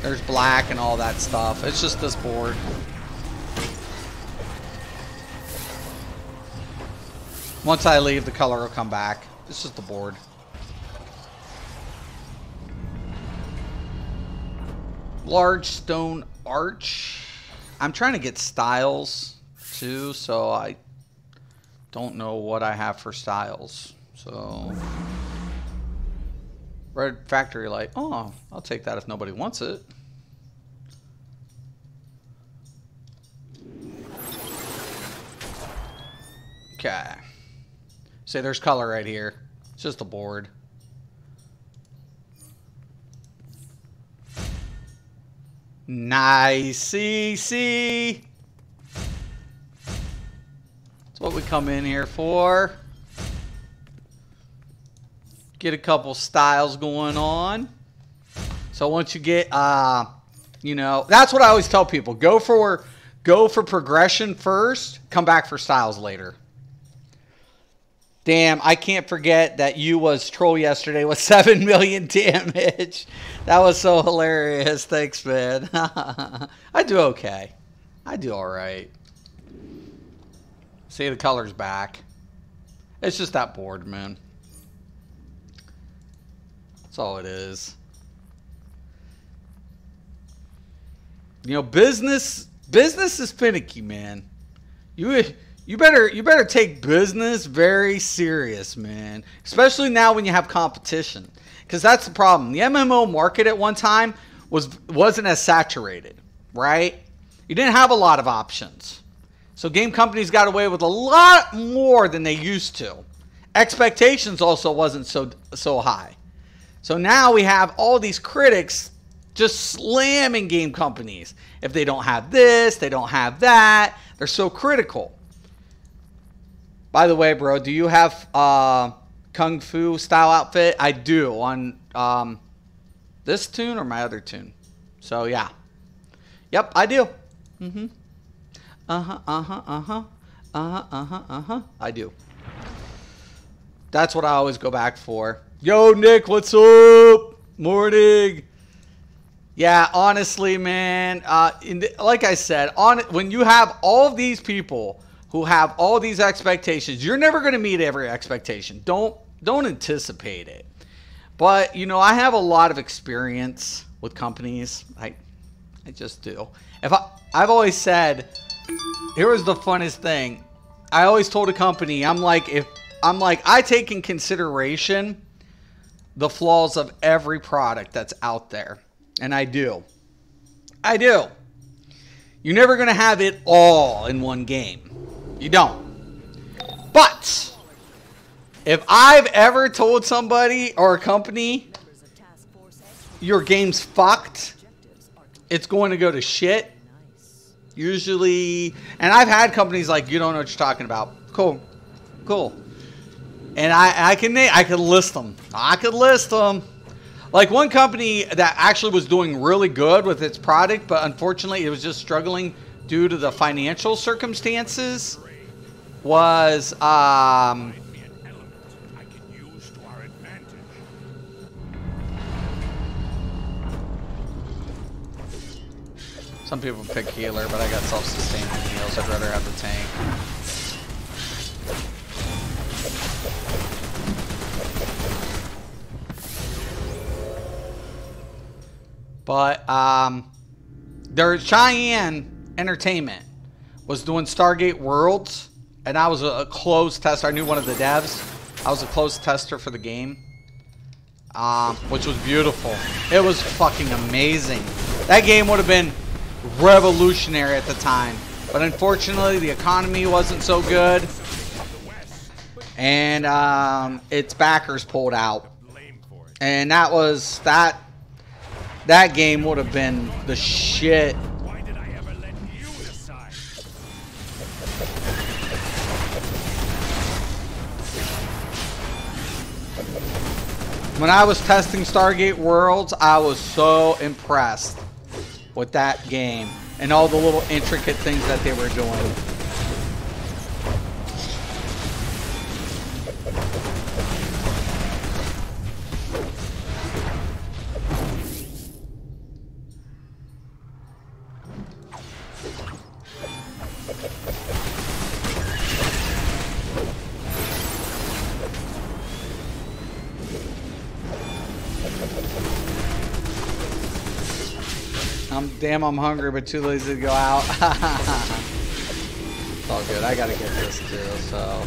There's black and all that stuff. It's just this board. Once I leave, the color will come back. It's just the board. Large stone arch. I'm trying to get styles too, so I don't know what I have for styles. So red factory light. Oh, I'll take that if nobody wants it. Okay. See, there's color right here. It's just a board. Nice. See? That's what we come in here for. Get a couple styles going on. So once you get, you know, that's what I always tell people. Go for progression first. Come back for styles later. Damn, I can't forget that you was troll yesterday with 7 million damage. That was so hilarious. Thanks, man. I do okay. I do all right. See, the color's back. It's just that board, man. That's all it is. You know, business is finicky, man. You better take business very serious, man. Especially now when you have competition. Because that's the problem. The MMO market at one time wasn't as saturated, right? You didn't have a lot of options. So game companies got away with a lot more than they used to. Expectations also wasn't so high. So now we have all these critics just slamming game companies. If they don't have this, they don't have that. They're so critical. By the way, bro, do you have Kung Fu style outfit? I do on this tune or my other tune. So, yeah. Yep, I do. I do. That's what I always go back for. Yo, Nick, what's up? Morning. Yeah, honestly, man, like I said, when you have all of these people who have all these expectations, you're never going to meet every expectation. Don't anticipate it. But, you know, I have a lot of experience with companies. I just do. I've always said, here was the funnest thing. I always told a company, I take in consideration the flaws of every product that's out there. And I do. You're never going to have it all in one game. You don't. But if I've ever told somebody or a company your game's fucked, it's going to go to shit. Usually, and I've had companies like, you don't know what you're talking about. Cool. And I can list them. I could list them. Like one company that actually was doing really good with its product, but unfortunately it was just struggling due to the financial circumstances, was Some people pick healer, but I got self-sustaining heals. I'd rather have the tank. But their Cheyenne Entertainment was doing Stargate Worlds, and I was a closed tester. I knew one of the devs. I was a closed tester for the game, which was beautiful. It was fucking amazing. That game would have been revolutionary at the time, but unfortunately the economy wasn't so good, and its backers pulled out, and that game would have been the shit. Why did I ever let you decide? When I was testing Stargate Worlds, I was so impressed with that game and all the little intricate things that they were doing. I'm hungry, but too lazy to go out. It's all good. I gotta get this too, so.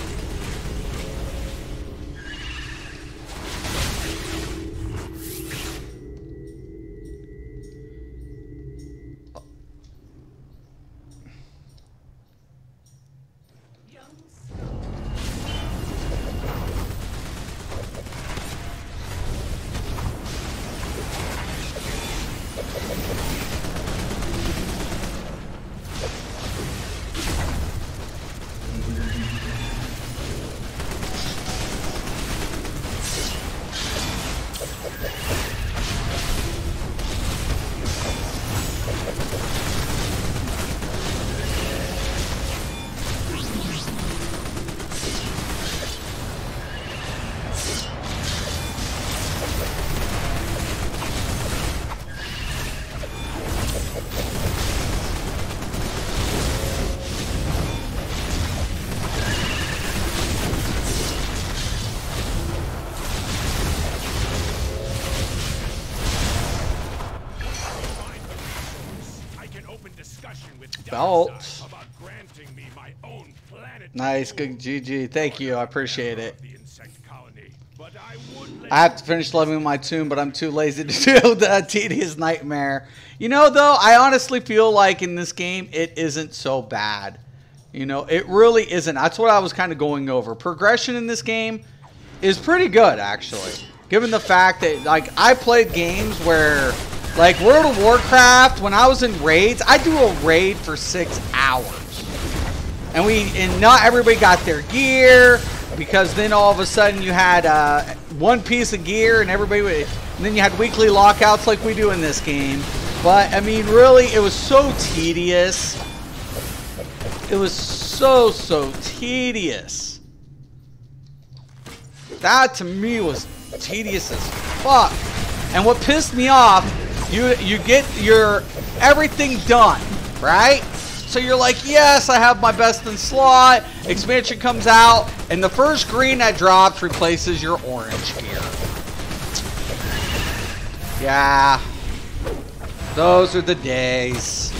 Belt. Nice, good GG. Thank you, I appreciate it. I have to finish leveling my tomb, but I'm too lazy to do the tedious nightmare. You know, though, I honestly feel like in this game, it isn't so bad. You know, it really isn't. That's what I was kind of going over. Progression in this game is pretty good, actually. Given the fact that, like, I played games where, like, World of Warcraft, when I was in raids, I do a raid for 6 hours. And not everybody got their gear, because then all of a sudden you had one piece of gear and everybody would, and then you had weekly lockouts like we do in this game. But I mean, really, it was so tedious. It was so tedious. That to me was tedious as fuck. And what pissed me off, you get your everything done, right? So you're like, yes, I have my best in slot. Expansion comes out, and the first green that drops replaces your orange gear. Yeah. Those are the days.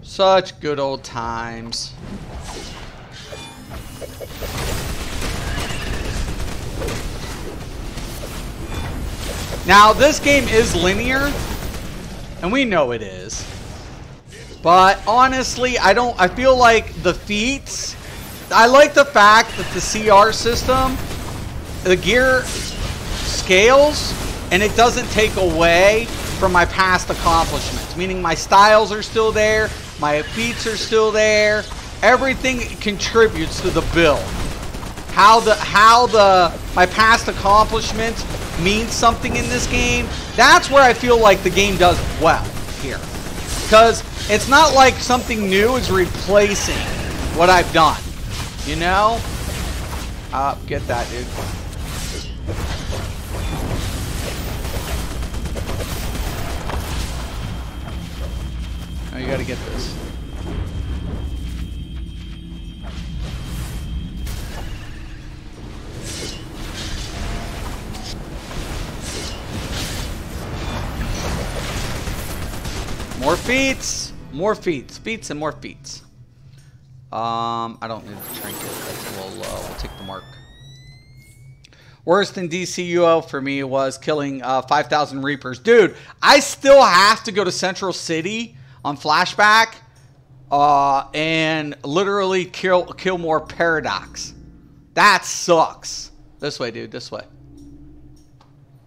Such good old times. Now, this game is linear, and we know it is. But honestly, I feel like the feats, I like the fact that the CR system, the gear scales, and it doesn't take away from my past accomplishments. Meaning my styles are still there, my feats are still there, everything contributes to the build. How my past accomplishments means something in this game, that's where I feel like the game does well here. Because it's not like something new is replacing what I've done. You know? Get that, dude. gotta get this. More feats! More feats. Feats and more feats. I don't need the trinket. That's a little low. I'll take the mark. Worse than DCUO for me was killing 5,000 Reapers. Dude, I still have to go to Central City on flashback and literally kill more Paradox. That sucks. This way, dude. This way.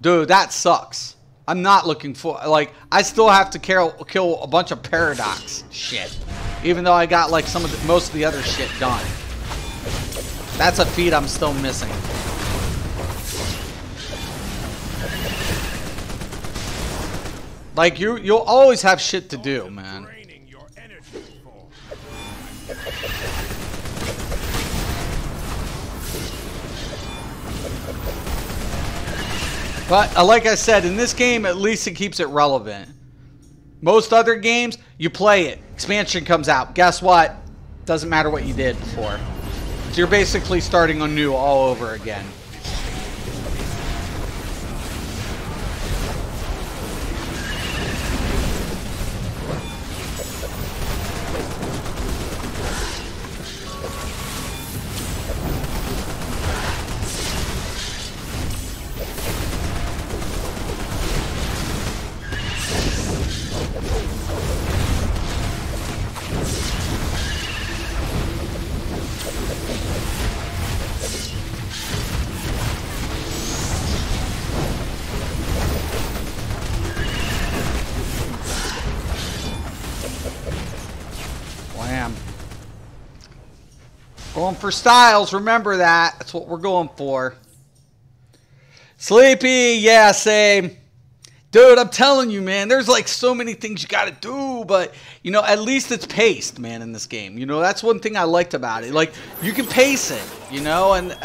Dude, that sucks. I'm not looking for, like, I still have to kill a bunch of Paradox shit. Even though I got, like, most of the other shit done. That's a feat I'm still missing. Like, you'll always have shit to do, man. But, like I said, in this game, at least it keeps it relevant. Most other games, you play it. Expansion comes out. Guess what? Doesn't matter what you did before. So you're basically starting anew all over again. Going for styles, remember that. That's what we're going for. Sleepy, yeah, same. Dude, I'm telling you, man, there's like so many things you gotta do, but you know, at least it's paced, man, in this game. You know, that's one thing I liked about it. Like, you can pace it, you know, and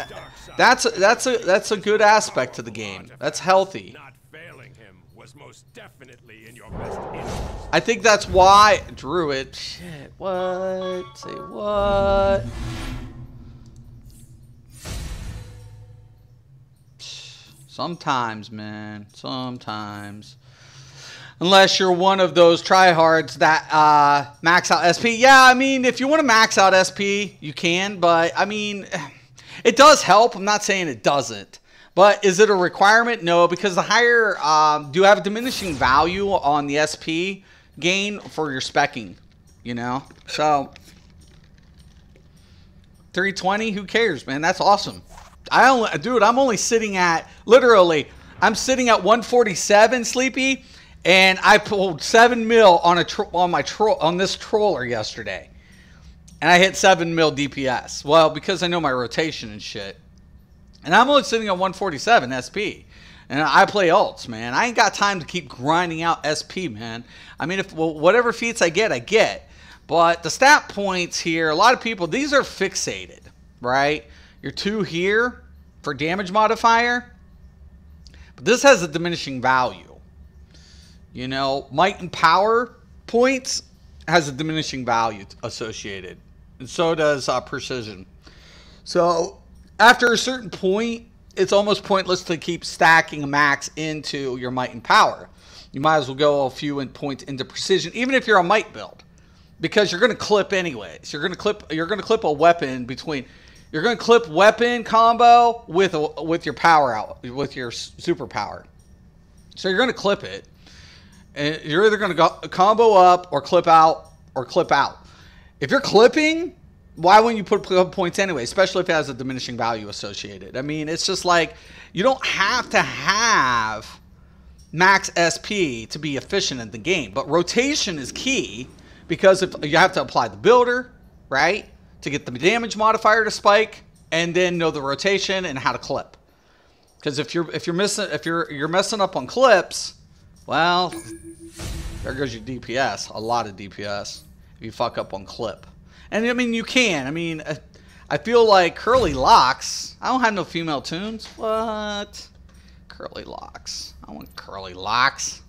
that's a good aspect to the game. That's healthy. Not failing him was most definitely in your best interest. I think that's why Druid. Shit, what? Say what? Sometimes, man. Sometimes. Unless you're one of those tryhards that max out SP. Yeah, I mean, if you want to max out SP, you can. But, I mean, it does help. I'm not saying it doesn't. But is it a requirement? No, because the higher... do you have a diminishing value on the SP gain for your specking? You know? So, 320, who cares, man? That's awesome. Dude, I'm only sitting at, literally, I'm sitting at 147, Sleepy, and I pulled 7 mil on this troller yesterday, and I hit 7 mil DPS. Well, because I know my rotation and shit, and I'm only sitting at 147 SP, and I play ults, man. I ain't got time to keep grinding out SP, man. I mean, whatever feats I get, but the stat points here, a lot of people, these are fixated, right? Your 2 here for damage modifier. But this has a diminishing value. You know, might and power points has a diminishing value associated. And so does precision. So after a certain point, it's almost pointless to keep stacking a max into your might and power. You might as well go a few points into precision, even if you're a might build. Because you're going to clip anyways. You're going to clip a weapon between... You're going to clip weapon combo with your power out, with your superpower. So you're going to clip it. And you're either going to go combo up or clip out or clip out. If you're clipping, why wouldn't you put points anyway, especially if it has a diminishing value associated? I mean, it's just like you don't have to have max SP to be efficient in the game. But rotation is key because if you have to apply the builder, right? To get the damage modifier to spike, and then know the rotation and how to clip. Because if you're messing up on clips, well, there goes your DPS. A lot of DPS if you fuck up on clip. And I mean, you can. I mean, I feel like Curly Locks. I don't have no female tunes. What? Curly Locks. I want Curly Locks.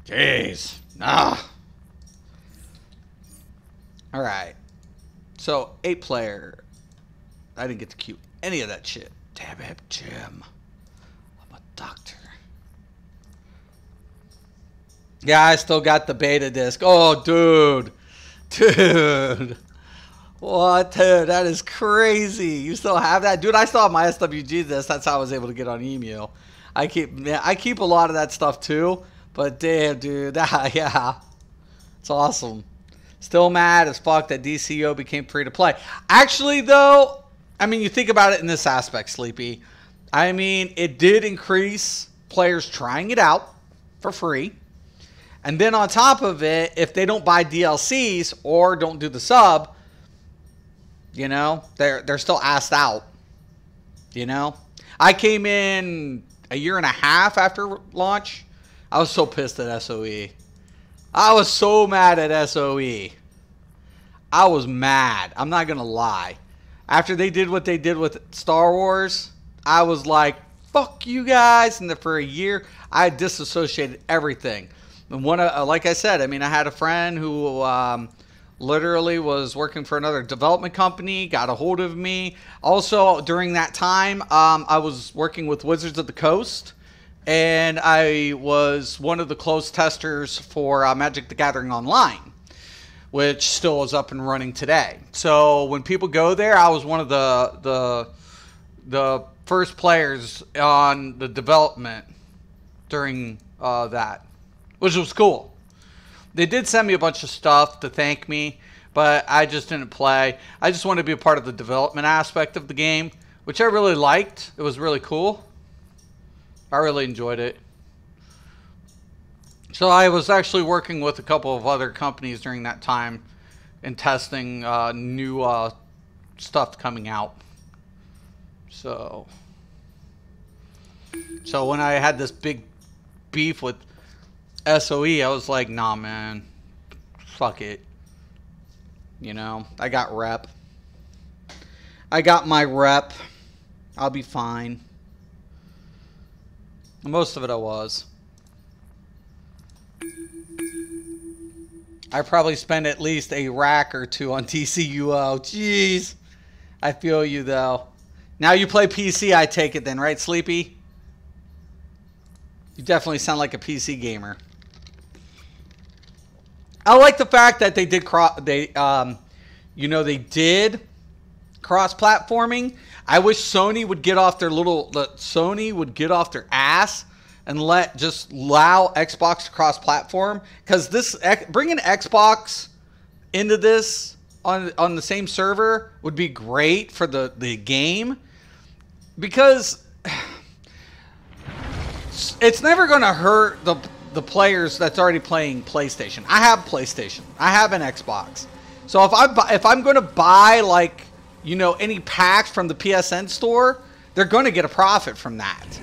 Jeez, nah. All right. So 8-player. I didn't get to queue any of that shit. Damn it, Jim. I'm a doctor. Yeah, I still got the beta disc. Oh, dude. Dude. What, dude? That is crazy. You still have that? Dude, I still have my SWG disc. That's how I was able to get on Emu. I keep a lot of that stuff too. But damn, dude. Yeah. It's awesome. Still mad as fuck that DCUO became free to play. Actually, though, I mean, you think about it in this aspect, Sleepy. I mean, it did increase players trying it out for free. And then on top of it, if they don't buy DLCs or don't do the sub, you know, they're still asked out. You know? I came in a year and a half after launch. I was so pissed at SOE. I was so mad at SOE. I was mad. I'm not going to lie. After they did what they did with Star Wars, I was like, fuck you guys. And for a year, I disassociated everything. And like I said, I mean, I had a friend who literally was working for another development company, got a hold of me. Also, during that time, I was working with Wizards of the Coast. And I was one of the closed testers for Magic the Gathering Online, which still is up and running today. So when people go there, I was one of the first players on the development during that, which was cool. They did send me a bunch of stuff to thank me, but I just didn't play. I just wanted to be a part of the development aspect of the game, which I really liked. It was really cool. I really enjoyed it. So I was actually working with a couple of other companies during that time and testing new stuff coming out. So when I had this big beef with SOE, I was like, nah, man, fuck it. You know, I got rep. I got my rep. I'll be fine. Most of it I was. I probably spent at least a rack or two on DCUO. Jeez. I feel you, though. Now you play PC, I take it then, right, Sleepy? You definitely sound like a PC gamer. I like the fact that they did they did cross-platforming. I wish Sony would get off their ass and just allow Xbox to cross-platform, because bringing Xbox into this on the same server would be great for the game, because it's never going to hurt the players that's already playing PlayStation. I have PlayStation. I have an Xbox. So if I'm going to buy, like, you know, any packs from the PSN store, they're going to get a profit from that.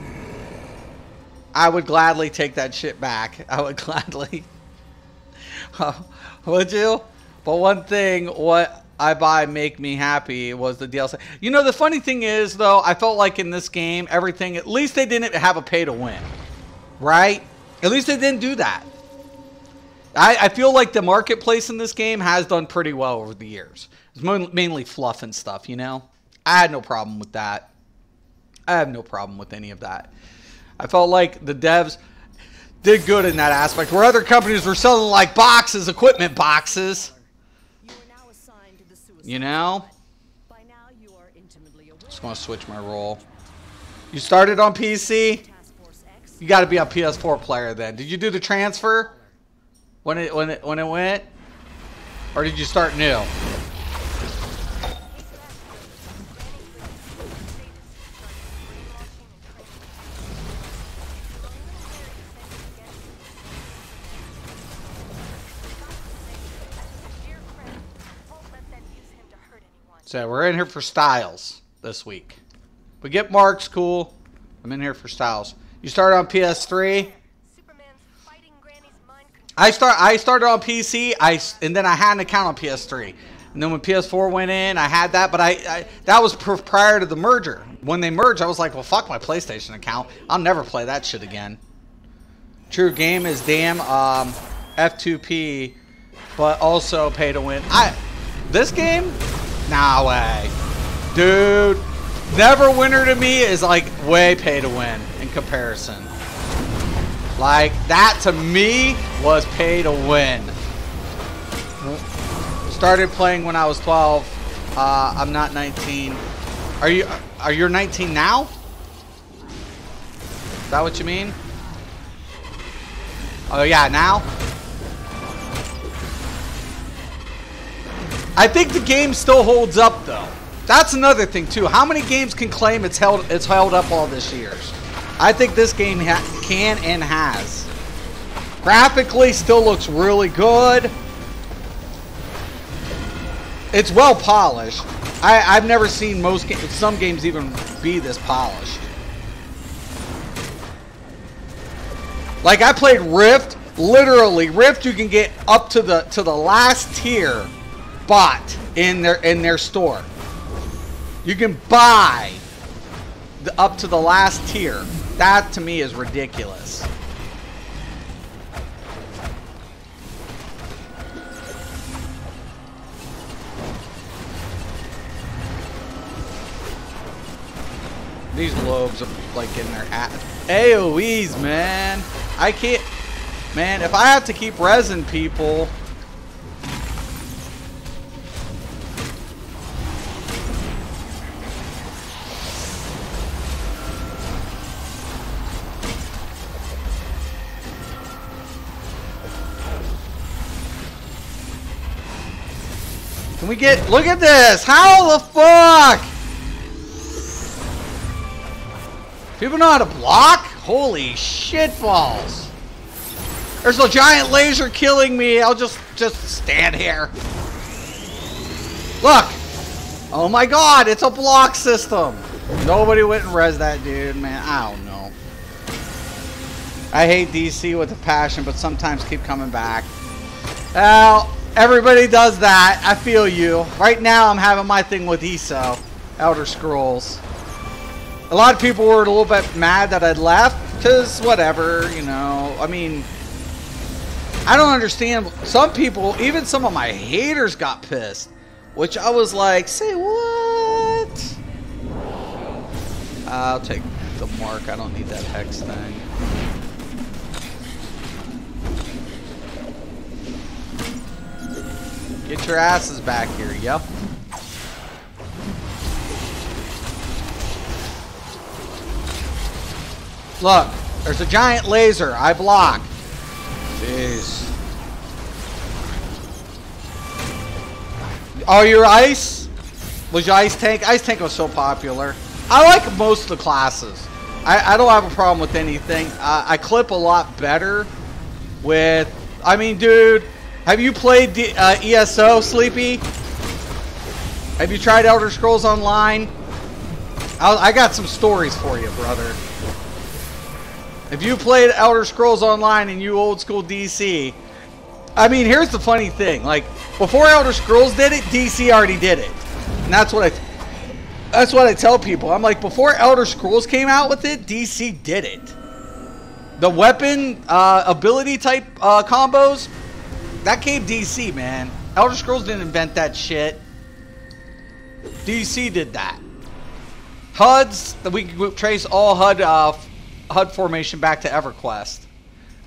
I would gladly take that shit back. I would gladly. Would you? But one thing, what I buy make me happy was the DLC. You know, the funny thing is, though, I felt like in this game, everything, at least they didn't have a pay to win. Right? At least they didn't do that. I feel like the marketplace in this game has done pretty well over the years. It's mainly fluff and stuff, you know? I had no problem with that. I have no problem with any of that. I felt like the devs did good in that aspect, where other companies were selling like boxes, equipment boxes. You know? Just want to switch my role. You started on PC? You got to be a PS4 player then. Did you do the transfer when it went? Or did you start new? So we're in here for Styles this week. We get Marks, cool. I'm in here for Styles. You started on PS3. I started on PC. And then I had an account on PS3. And then when PS4 went in, I had that. But that was prior to the merger. When they merged, I was like, well, fuck my PlayStation account. I'll never play that shit again. True game is damn F2P, but also pay to win. This game? Nah way. Dude, Neverwinter to me is like way pay to win in comparison. Like, that to me was pay to win. Started playing when I was 12. I'm not 19. Are you 19 now? Is that what you mean? Oh yeah, now? I think the game still holds up though. That's another thing too. How many games can claim it's held up all this years? I think this game can and has. Graphically, still looks really good. It's well polished. I've never seen some games even be this polished. Like I played Rift. Literally, Rift you can get up to the last tier bought in their store. You can buy up to the last tier. That to me is ridiculous. These globes are like in their AoEs, man. I can't, man. If I have to keep resin people. Can we get, look at this. How the fuck? People know how to block? Holy shit balls. There's a giant laser killing me. I'll just stand here. Look. Oh my god, it's a block system. Nobody went and res that dude, man. I don't know. I hate DC with a passion, but sometimes keep coming back. Well, everybody does that. I feel you. Right now, I'm having my thing with ESO, Elder Scrolls. A lot of people were a little bit mad that I'd left, because whatever, you know. I mean, I don't understand. Some people, even some of my haters got pissed, which I was like, say what? I'll take the mark. I don't need that hex thing. Get your asses back here. Yep. Look, there's a giant laser. I block. Jeez. Oh, your ice? Was your ice tank? Ice tank was so popular. I like most of the classes. I don't have a problem with anything. I clip a lot better with... I mean, dude, have you played ESO, Sleepy? Have you tried Elder Scrolls Online? I got some stories for you, brother. If you played Elder Scrolls Online and you old school DC, I mean, here's the funny thing. Like, before Elder Scrolls did it, DC already did it. And that's what I tell people. I'm like, before Elder Scrolls came out with it, DC did it. The weapon ability type combos, that came DC, man. Elder Scrolls didn't invent that shit. DC did that. HUDs, we can trace all HUD formation back to EverQuest.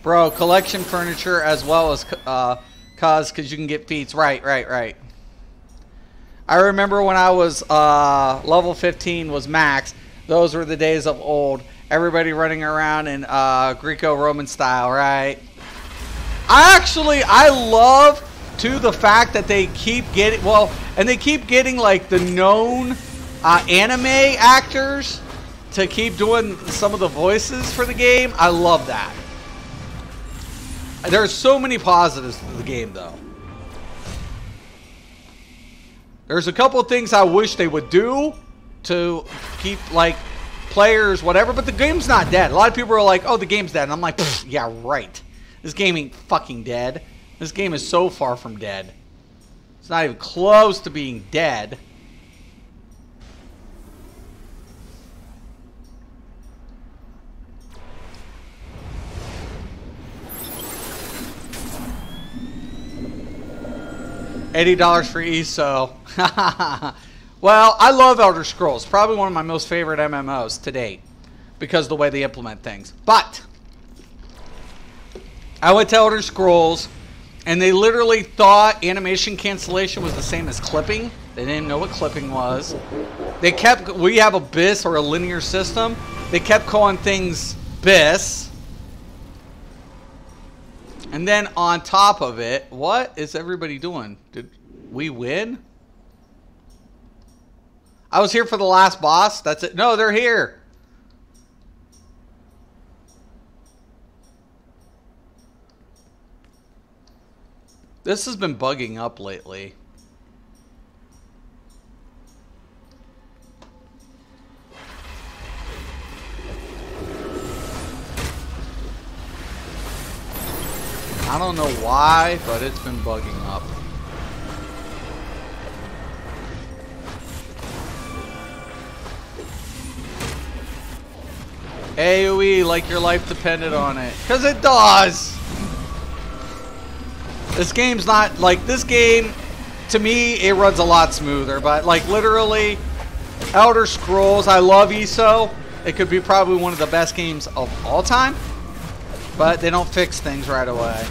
Bro, collection furniture as well as because you can get feats. Right. I remember when I was level 15 was max. Those were the days of old. Everybody running around in Greco-Roman style, right? I love too the fact that they keep getting, well, and they keep getting like the known anime actors to keep doing some of the voices for the game. I love that. There's so many positives to the game, though. There's a couple of things I wish they would do to keep, like, players, whatever, but the game's not dead. A lot of people are like, oh, the game's dead. And I'm like, yeah, right. This game ain't fucking dead. This game is so far from dead. It's not even close to being dead. $80 for ESO. Well, I love Elder Scrolls. Probably one of my most favorite MMOs to date because of the way they implement things. But I went to Elder Scrolls, and they literally thought animation cancellation was the same as clipping. They didn't know what clipping was. We have a BIS, or a linear system. They kept calling things BIS. And then on top of it, what is everybody doing? Did we win? I was here for the last boss. That's it. No, they're here. This has been bugging up lately. I don't know why, but it's been bugging up. AoE like your life depended on it. Because it does! This game's not, like, this game, to me, it runs a lot smoother. But, like, literally, Elder Scrolls, I love ESO. It could be probably one of the best games of all time. But they don't fix things right away.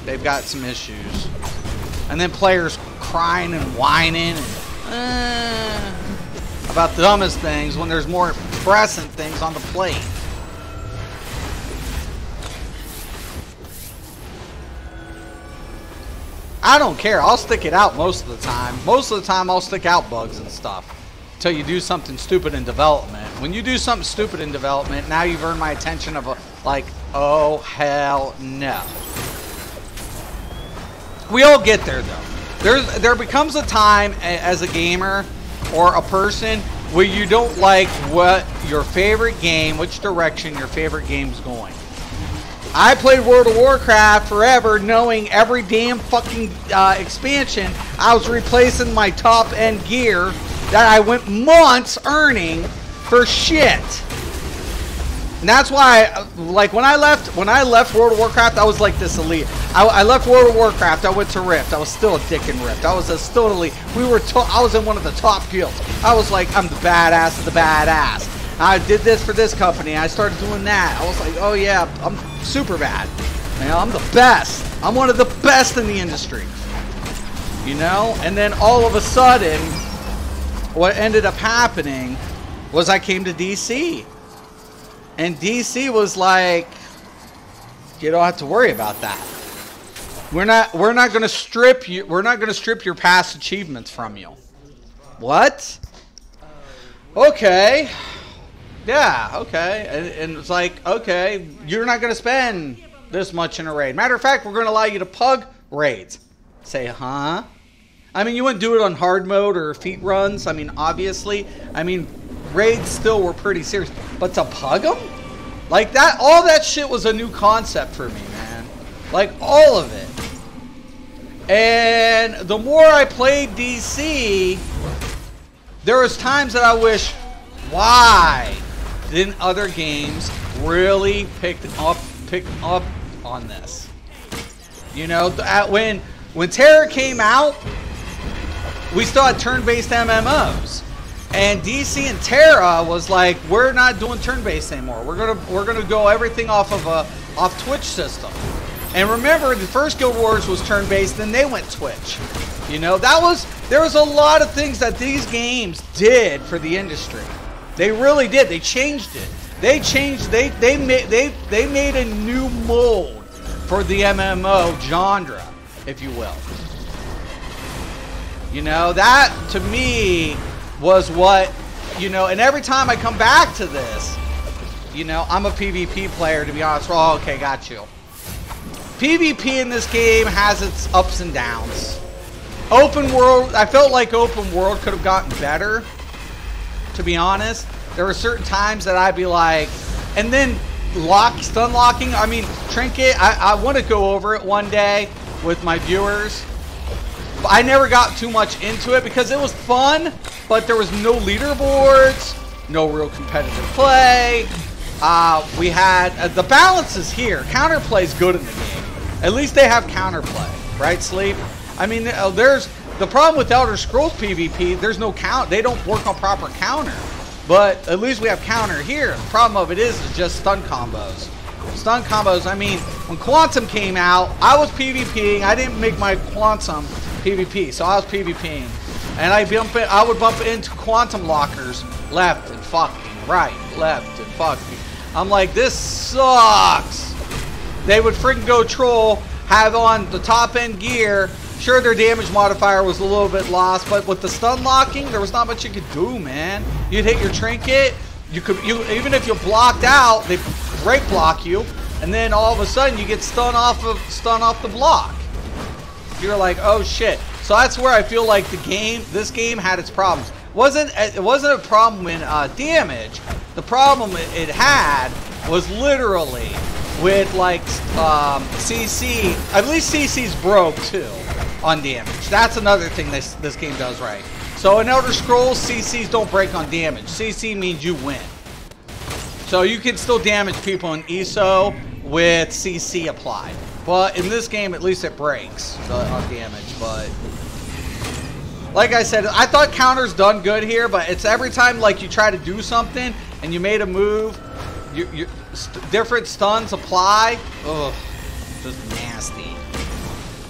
They've got some issues. And then players crying and whining and, about the dumbest things when there's more pressing things on the plate. I don't care. I'll stick it out most of the time. Most of the time, I'll stick out bugs and stuff until you do something stupid in development. When you do something stupid in development, now you've earned my attention of like, oh, hell no. We all get there, though. There becomes a time as a gamer or a person where you don't like what your favorite game, which direction your favorite game's going. I played World of Warcraft forever, knowing every damn fucking expansion I was replacing my top end gear that I went months earning for shit. And that's why, like, when I left World of Warcraft, I was like this elite. I left World of Warcraft. I went to Rift. I was still a dick in Rift. I was still elite. I was in one of the top guilds. I was like, I'm the badass of the badass. I did this for this company. I started doing that. I was like, oh yeah, I'm super bad. You know, I'm the best. I'm one of the best in the industry. You know? And then all of a sudden, what ended up happening was I came to DC. And DC was like, you don't have to worry about that. We're not going to strip you. We're not going to strip your past achievements from you. What? Okay. Yeah, okay. And it's like, okay, you're not going to spend this much in a raid. Matter of fact, we're going to allow you to pug raids. Say, huh? I mean, you wouldn't do it on hard mode or feat runs. I mean, obviously. I mean, raids still were pretty serious. But to pug them? Like that, all that shit was a new concept for me, man. Like, all of it. And the more I played DC, there was times that I wish, why didn't other games really pick up on this? You know, when Terra came out, we still had turn-based MMOs, and DC and Terra was like, we're not doing turn-based anymore. We're gonna go everything off of off Twitch system. And remember, the first Guild Wars was turn-based, then they went Twitch. You know, there was a lot of things that these games did for the industry. They really did. They changed it. They changed. They made a new mold for the MMO genre, if you will. You know, that to me was what, you know. And every time I come back to this, you know, I'm a PvP player, to be honest. Oh, okay, got you. PvP in this game has its ups and downs. Open world, I felt like open world could have gotten better. To be honest, there were certain times that I'd be like, and then stun locking. I mean, Trinket, I want to go over it one day with my viewers. But I never got too much into it because it was fun, but there was no leaderboards, no real competitive play. We had, the balance is here. Counterplay is good in the game. At least they have counterplay, right, Sleep? I mean, there's the problem with Elder Scrolls PvP, there's no count. They don't work on proper counter. But at least we have counter here. The problem of it is just stun combos. Stun combos, I mean, when Quantum came out, I was PvPing. I didn't make my Quantum PvP, so I was PvPing. And I would bump into Quantum lockers left and fucking right, left and fucking. I'm like, this sucks. They would freaking go troll, have on the top end gear. Sure, their damage modifier was a little bit lost, but with the stun locking, there was not much you could do, man. You'd hit your trinket, you even if you're blocked out, they break block you, and then all of a sudden you get stun off the block. You're like, oh shit. So that's where I feel like this game had its problems. It wasn't a problem in damage. The problem it had was literally with like CC. At least CC's broke too on damage. That's another thing this game does right. So in Elder Scrolls, CCs don't break on damage. CC means you win. So you can still damage people in ESO with CC applied. But in this game, at least it breaks on damage. But like I said, I thought counter's done good here, but it's every time like you try to do something and you made a move, different stuns apply. Ugh, just nasty.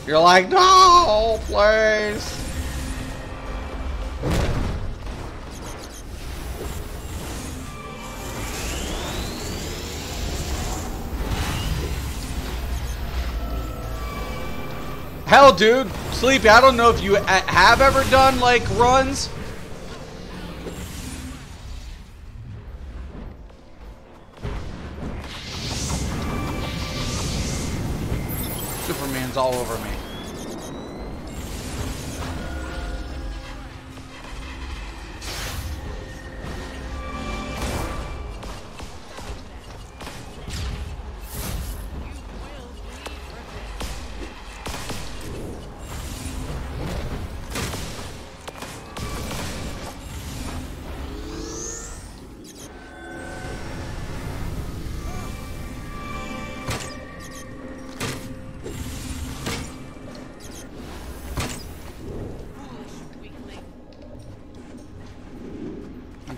You're like, no, please. Hell, dude, Sleepy, I don't know if you have ever done, like, runs. Superman's all over me.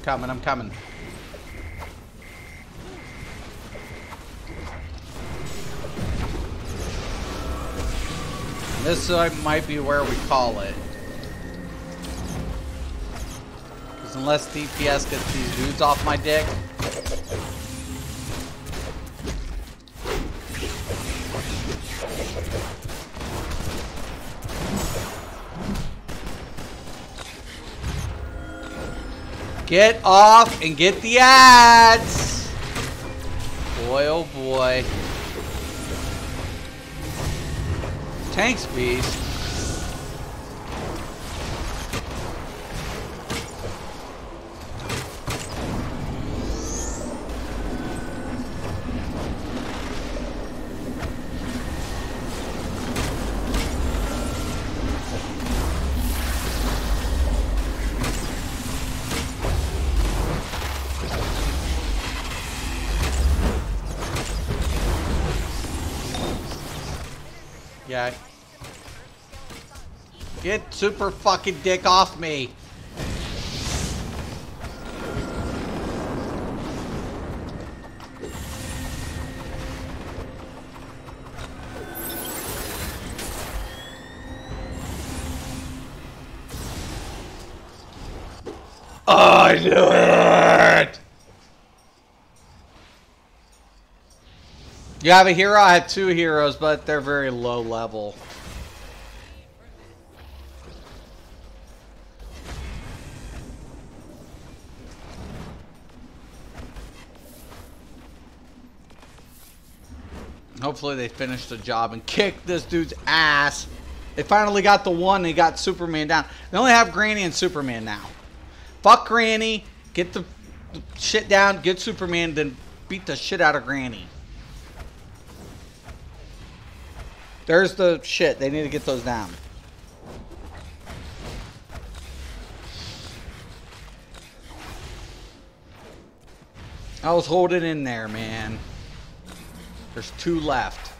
I'm coming. This might be where we call it. Because unless DPS gets these dudes off my dick. Get off and get the ads. Boy, oh boy. Tanks beast. Yeah. Get super fucking dick off me. Oh, I knew it! You have a hero? I have two heroes, but they're very low level. Hopefully they finish the job and kick this dude's ass. They finally got the one. They got Superman down. They only have Granny and Superman now. Fuck Granny. Get the shit down. Get Superman. Then beat the shit out of Granny. There's the shit. They need to get those down. I was holding in there, man. There's two left.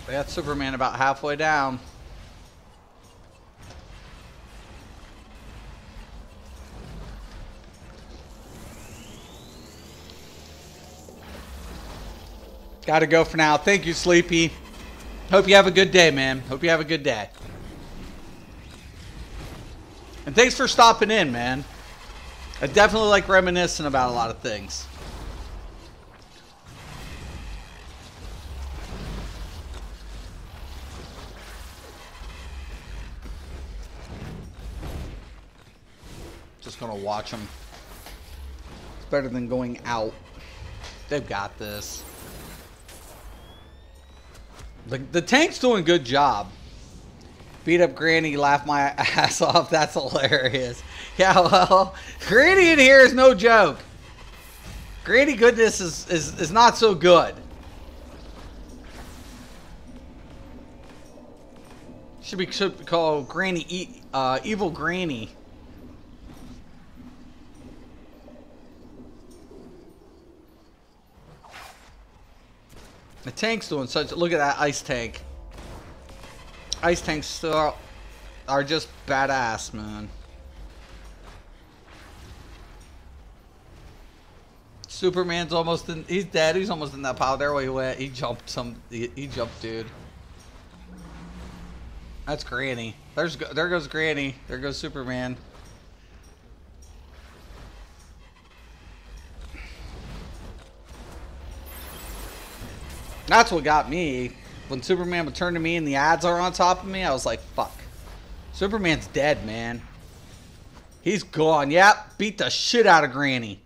They got Superman about halfway down. Gotta go for now. Thank you, Sleepy. Hope you have a good day, man. Hope you have a good day. And thanks for stopping in, man. I definitely like reminiscing about a lot of things. Just gonna watch them. It's better than going out. They've got this. The tank's doing a good job. Beat up Granny, laugh my ass off. That's hilarious. Yeah, well, Granny in here is no joke. Granny goodness is not so good. Should be called Granny, Evil Granny. The tank's doing such. Look at that ice tank. Ice tanks still are just badass, man. Superman's almost in. He's dead. He's almost in that pile. There where he went. He jumped some. He jumped, dude. That's Granny. There goes Granny. There goes Superman. That's what got me. When Superman would turn to me and the ads are on top of me, I was like, fuck. Superman's dead, man. He's gone. Yep. Beat the shit out of Granny.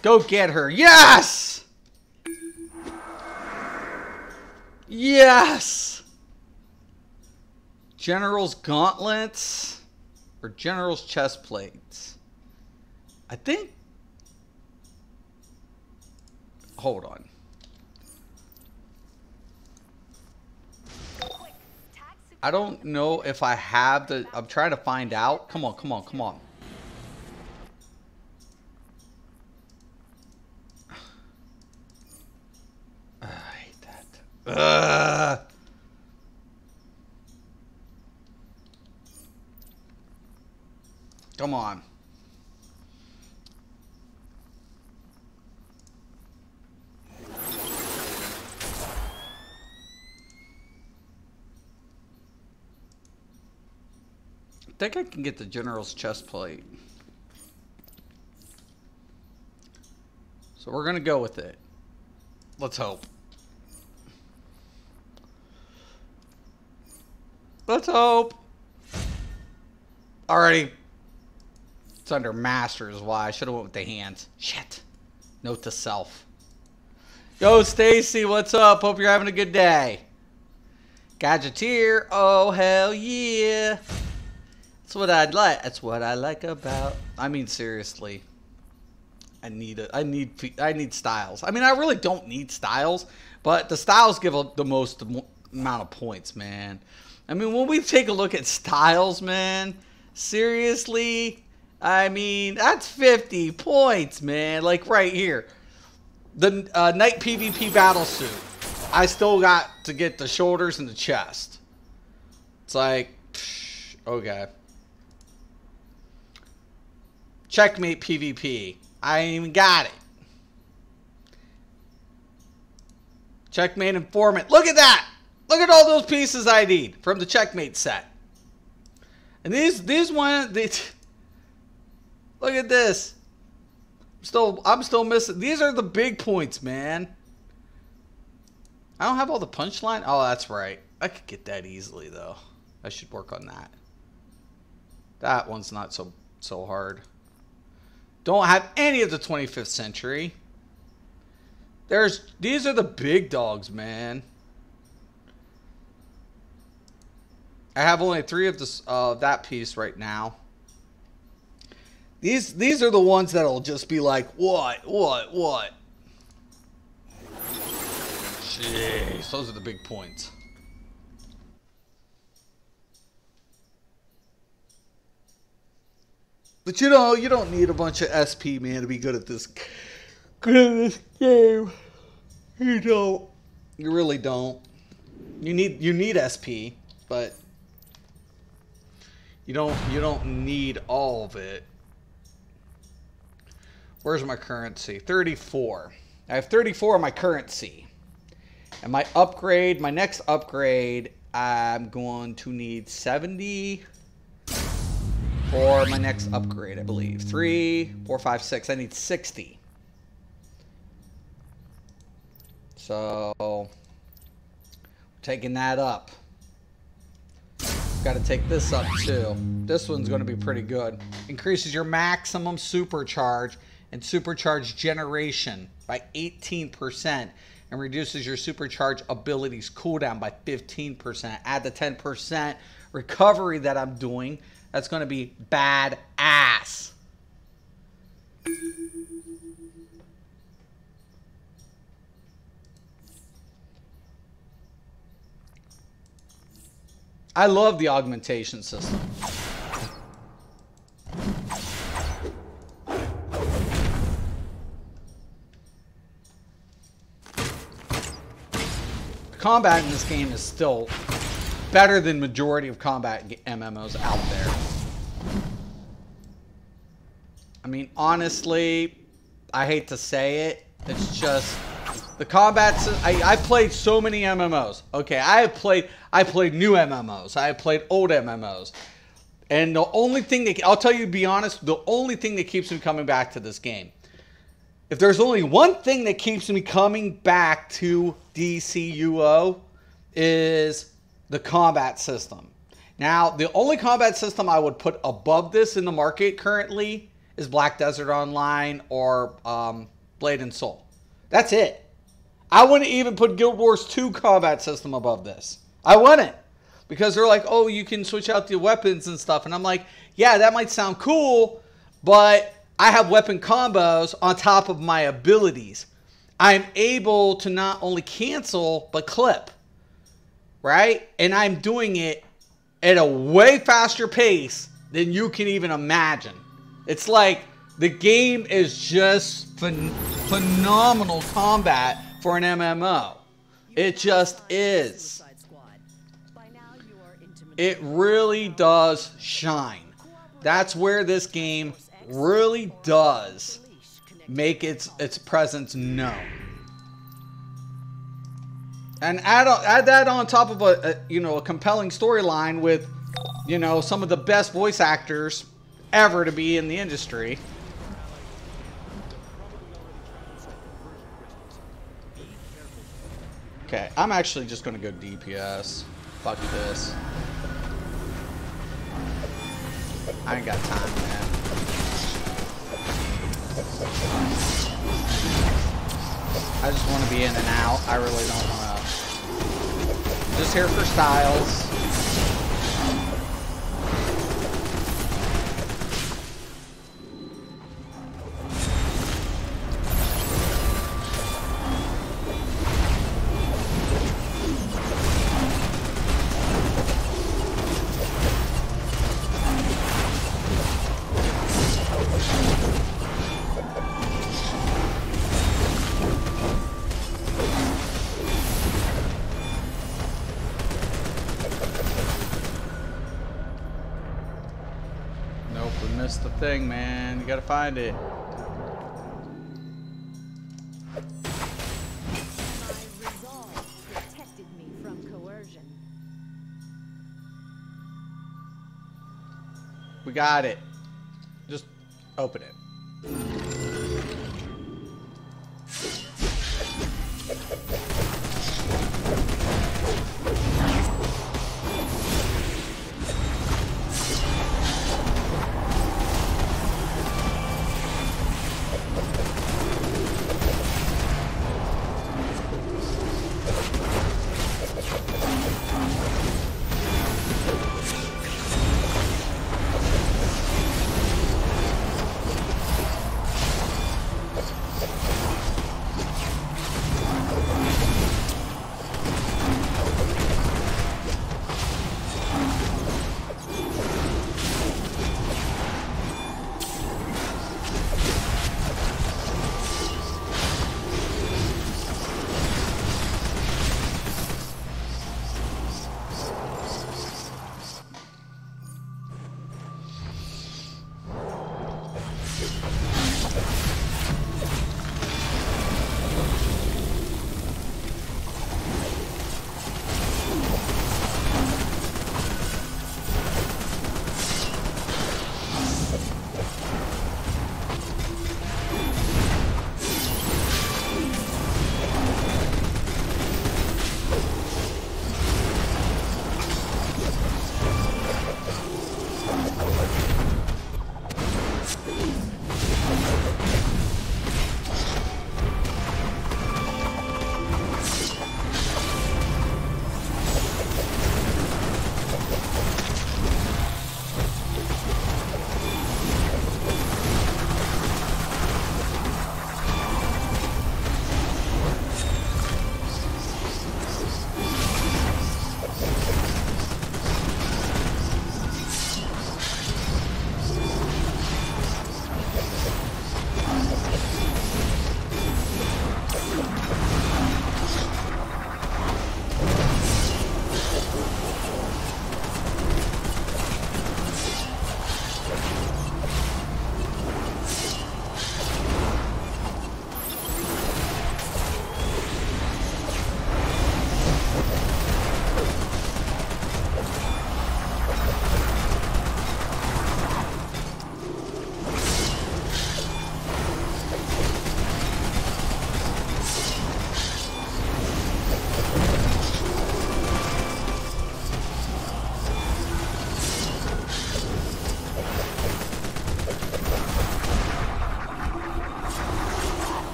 Go get her. Yes! Yes! General's gauntlets or General's chest plates. I think. Hold on. I don't know if I have the. I'm trying to find out. Come on, come on, come on. I hate that. Come on. I think I can get the General's chest plate. So we're going to go with it. Let's hope. Let's hope. Alrighty. It's under Masters. Why? I should have went with the hands. Shit. Note to self. Yo, Stacy. What's up? Hope you're having a good day. Gadgeteer. Oh, hell yeah. That's what I'd like. That's what I like about. I mean, seriously. I need styles. I mean, I really don't need styles, but the styles give the most amount of points, man. I mean, when we take a look at styles, man, seriously, I mean, that's 50 points, man. Like right here, the Night PvP battle suit. I still got to get the shoulders and the chest. It's like, okay. Checkmate PvP. I ain't even got it. Checkmate Informant. Look at that. Look at all those pieces I need from the Checkmate set. And these ones, look at this. I'm still missing. These are the big points, man. I don't have all the punchline. Oh, that's right. I could get that easily though. I should work on that. That one's not so hard. Don't have any of the 25th century. These are the big dogs, man. I have only 3 of this that piece right now. These are the ones that'll just be like, what? Jeez, those are the big points. But you know, you don't need a bunch of SP, man, to be good at this game. You don't. You really don't. You need SP, but you don't need all of it. Where's my currency? 34. I have 34 of my currency. And my upgrade, my next upgrade, I'm going to need 70 for my next upgrade, I believe. 3, 4, 5, 6. I need 60. So, taking that up. Got to take this up too. This one's going to be pretty good. Increases your maximum supercharge and supercharge generation by 18% and reduces your supercharge abilities cooldown by 15%. Add the 10% recovery that I'm doing. That's going to be badass. I love the augmentation system. Combat in this game is still better than majority of combat MMOs out there. I mean, honestly, I hate to say it. It's just the combat. I played so many MMOs. Okay, I played new MMOs. I have played old MMOs. And the only thing that, I'll tell you, to be honest, the only thing that keeps me coming back to this game, if there's only one thing that keeps me coming back to DCUO, is the combat system. Now, the only combat system I would put above this in the market currently is Black Desert Online or Blade and Soul. That's it. I wouldn't even put Guild Wars 2 combat system above this. I wouldn't. Because they're like, oh, you can switch out the weapons and stuff. And I'm like, yeah, that might sound cool, but I have weapon combos on top of my abilities. I'm able to not only cancel, but clip. Right? And I'm doing it at a way faster pace than you can even imagine. It's like the game is just phenomenal combat for an MMO. It just is. It really does shine. That's where this game really does make its presence known. And add that on top of a compelling storyline with, some of the best voice actors ever to be in the industry. Okay, I'm actually just going to go DPS. Fuck this. I ain't got time, man. I just want to be in and out. I really don't want to. Just here for styles. Missed the thing, man. You gotta find it. My resolve protected me from coercion. We got it. Just open it.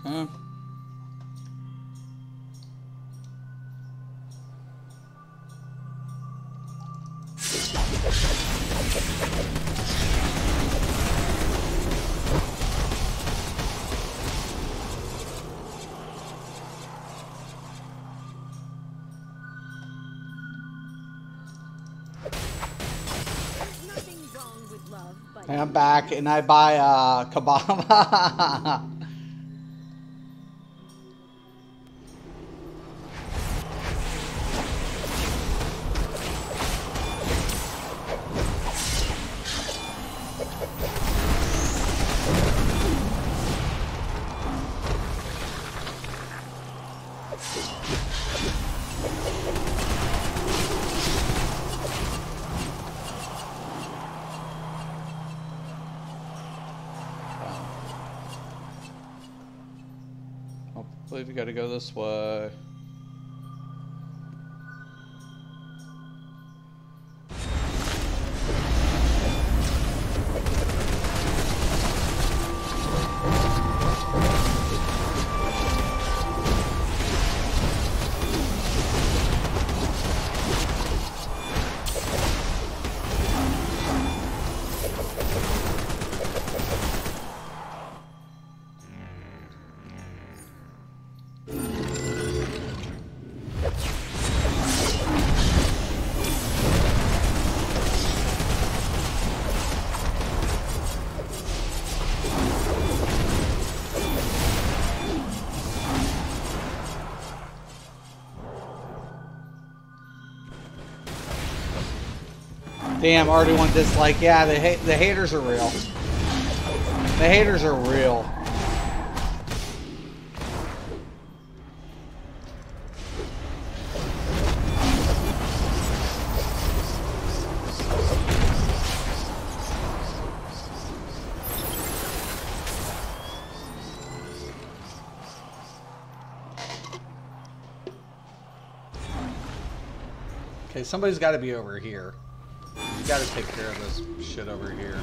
Huh? Nothing wrong with love, but And I'm back, and I buy a kebab. I believe we gotta go this way. Damn, already one dislike. Yeah, the haters are real. The haters are real. Okay, somebody's got to be over here. You got to take care of this shit over here.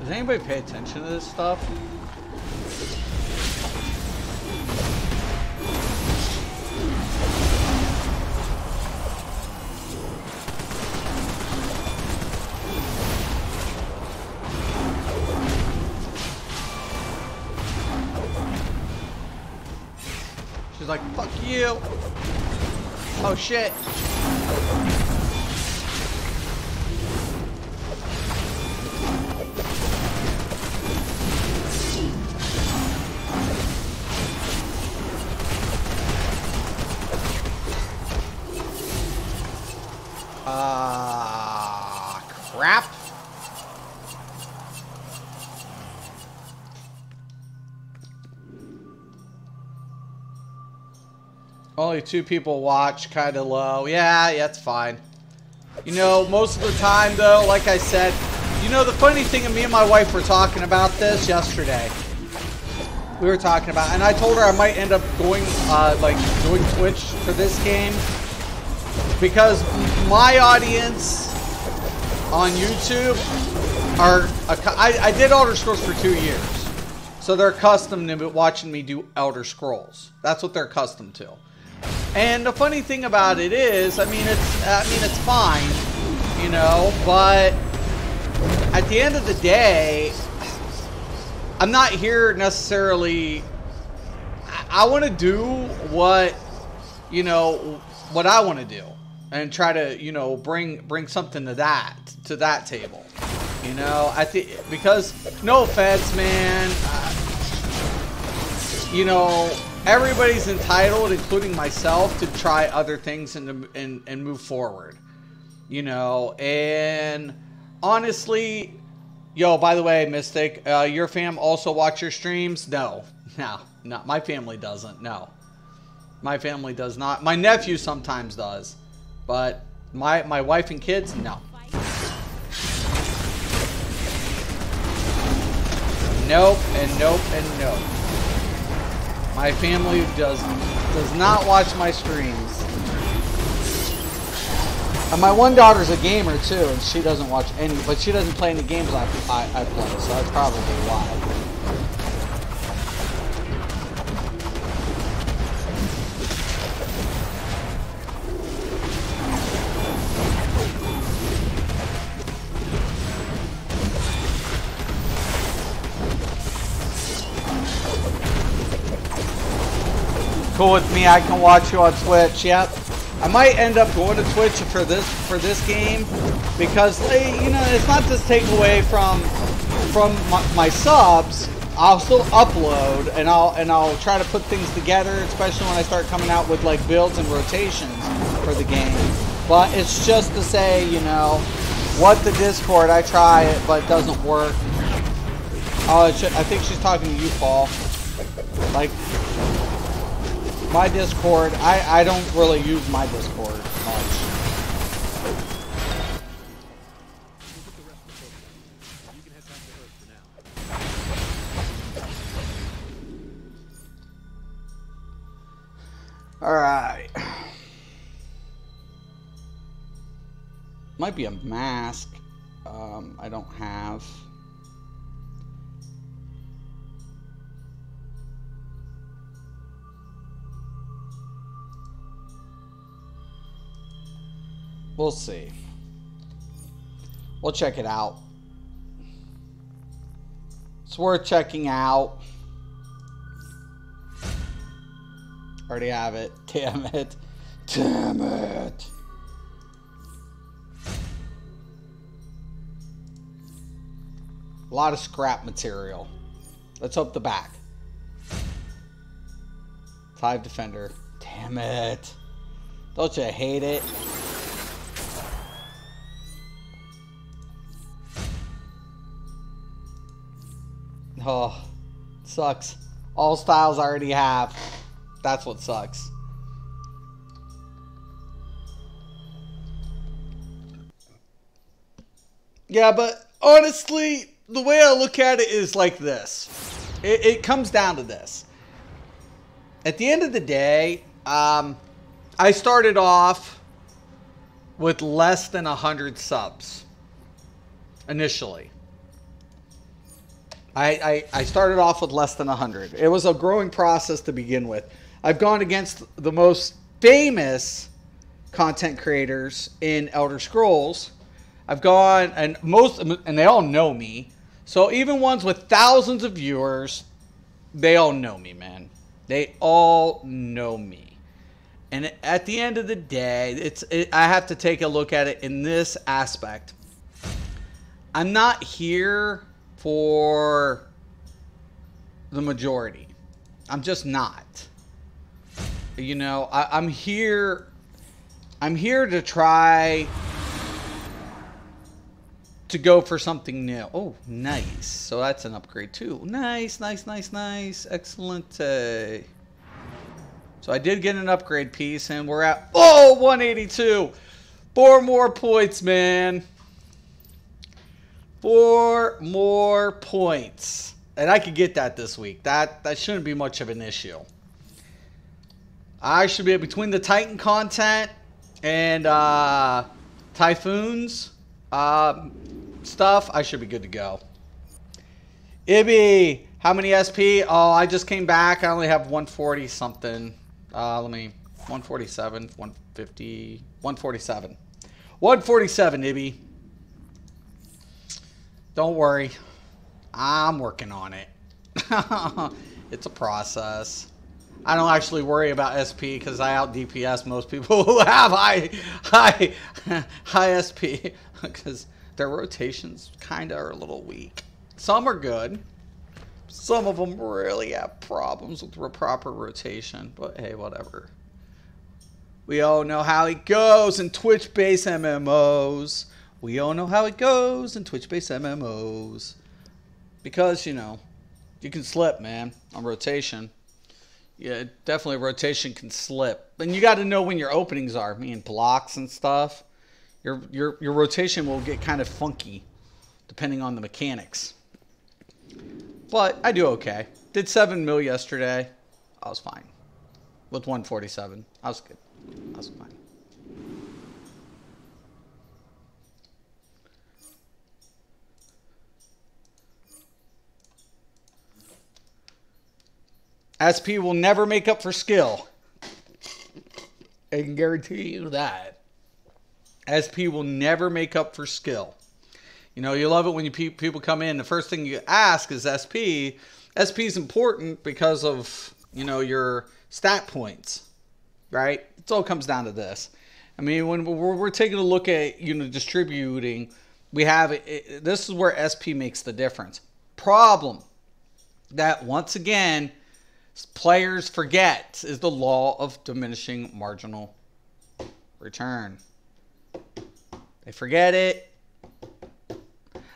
Does anybody pay attention to this stuff? She's like, fuck you. Oh shit. Crap. Only 2 people watch, kind of low. Yeah, it's fine. You know, most of the time though, like I said, you know, the funny thing, and me and my wife were talking about this yesterday. We were talking about, and I told her I might end up going, like, doing Twitch for this game. Because my audience on YouTube are I did Elder Scrolls for 2 years, so they're accustomed to watching me do Elder Scrolls. That's what they're accustomed to. And the funny thing about it is, I mean it's fine, you know, but at the end of the day, I'm not here necessarily. I want to do what, you know, what I want to do, and try to, you know, bring something to that table, you know. I think, because no offense, man, you know, everybody's entitled, including myself, to try other things and move forward, you know. And honestly, yo, by the way, Mystic, your fam also watch your streams? No, my family doesn't. No, my family does not. My nephew sometimes does, but my wife and kids, no. Nope and nope and nope. My family does not watch my streams. And my one daughter's a gamer too, and she doesn't watch any, but she doesn't play any games I play, so that's probably why. Cool with me, I can watch you on Twitch. Yep. I might end up going to Twitch for this game, because, you know, it's not to take away from my subs. I'll still upload, and I'll try to put things together, especially when I start coming out with like builds and rotations for the game. But it's just to say, you know, what the Discord, I try it, but it doesn't work. Oh, I think she's talking to you, Paul. Like, my Discord, I don't really use my Discord much. Alright. Might be a mask. I don't have. We'll see. We'll check it out. It's worth checking out. Already have it. Damn it. Damn it. A lot of scrap material. Let's hope the back. 5 defender. Damn it. Don't you hate it? Oh, sucks. All styles I already have. That's what sucks. Yeah, but honestly, the way I look at it is like this. It comes down to this. At the end of the day, I started off with less than 100 subs initially. I started off with less than 100. It was a growing process to begin with. I've gone against the most famous content creators in Elder Scrolls. I've gone, and they all know me. So even ones with thousands of viewers, they all know me, man. They all know me. And at the end of the day, I have to take a look at it in this aspect. I'm not here for the majority. I'm just not. You know, I'm here to try to go for something new. Oh, nice. So that's an upgrade too. Nice, nice, nice, nice. Excellent. So I did get an upgrade piece, and we're at 182. 4 more points, man. 4 more points. And I could get that this week. That shouldn't be much of an issue. I should be between the Titan content and Typhoons. Stuff, I should be good to go. Ibby, how many SP? Oh, I just came back. I only have 140 something. 147, 150, 147. 147, Ibby. Don't worry. I'm working on it. It's a process. I don't actually worry about SP because I out DPS most people who have high SP because their rotations kind of are a little weak. Some are good. Some of them really have problems with the proper rotation, but hey, whatever. We all know how it goes in Twitch-based MMOs. We all know how it goes in Twitch-based MMOs. Because, you know, you can slip, man, on rotation. Yeah, definitely rotation can slip. And you got to know when your openings are, meaning blocks and stuff. Your rotation will get kind of funky depending on the mechanics. But I do okay. Did 7 mil yesterday. I was fine. With 147. I was good. I was fine. SP will never make up for skill. I can guarantee you that. SP will never make up for skill. You know, you love it when people come in. The first thing you ask is SP. SP is important because of, you know, your stat points, right? It all comes down to this. I mean, when we're taking a look at, you know, distributing, we have, this is where SP makes the difference. Problem that, once again, players forget is the law of diminishing marginal return. They forget it.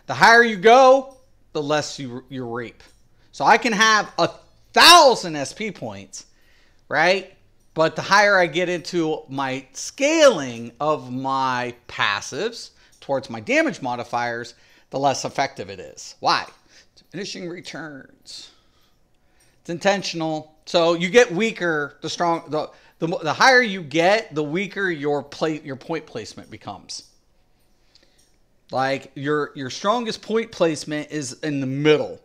The higher you go, the less you reap. So I can have 1,000 SP points, right? But the higher I get into my scaling of my passives towards my damage modifiers, the less effective it is. Why? Diminishing returns. It's intentional. So you get weaker, the higher you get, the weaker your point placement becomes. Like your strongest point placement is in the middle,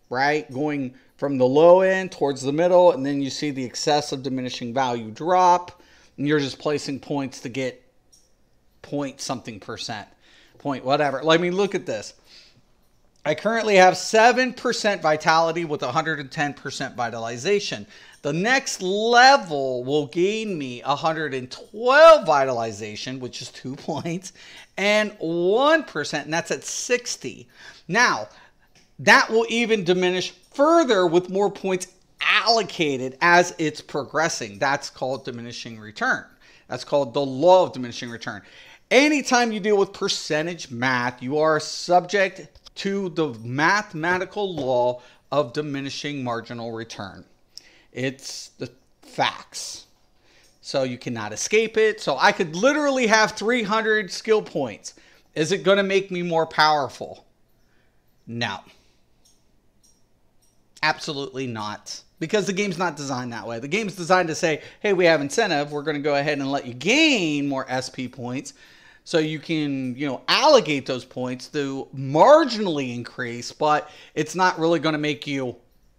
right? Going from the low end towards the middle, and then you see the excessive diminishing value drop, and you're just placing points to get point something percent, point whatever. I mean, look at this. I currently have 7% vitality with 110% vitalization. The next level will gain me 112 vitalization, which is 2 points, and 1%, and that's at 60. Now, that will even diminish further with more points allocated as it's progressing. That's called diminishing return. That's called the law of diminishing return. Anytime you deal with percentage math, you are subject to the mathematical law of diminishing marginal return. It's the facts. So you cannot escape it. So I could literally have 300 skill points. Is it going to make me more powerful? No. Absolutely not. Because the game's not designed that way. The game's designed to say, hey, we have incentive. We're going to go ahead and let you gain more SP points. So you can, you know, allocate those points to marginally increase, but it's not really going to make you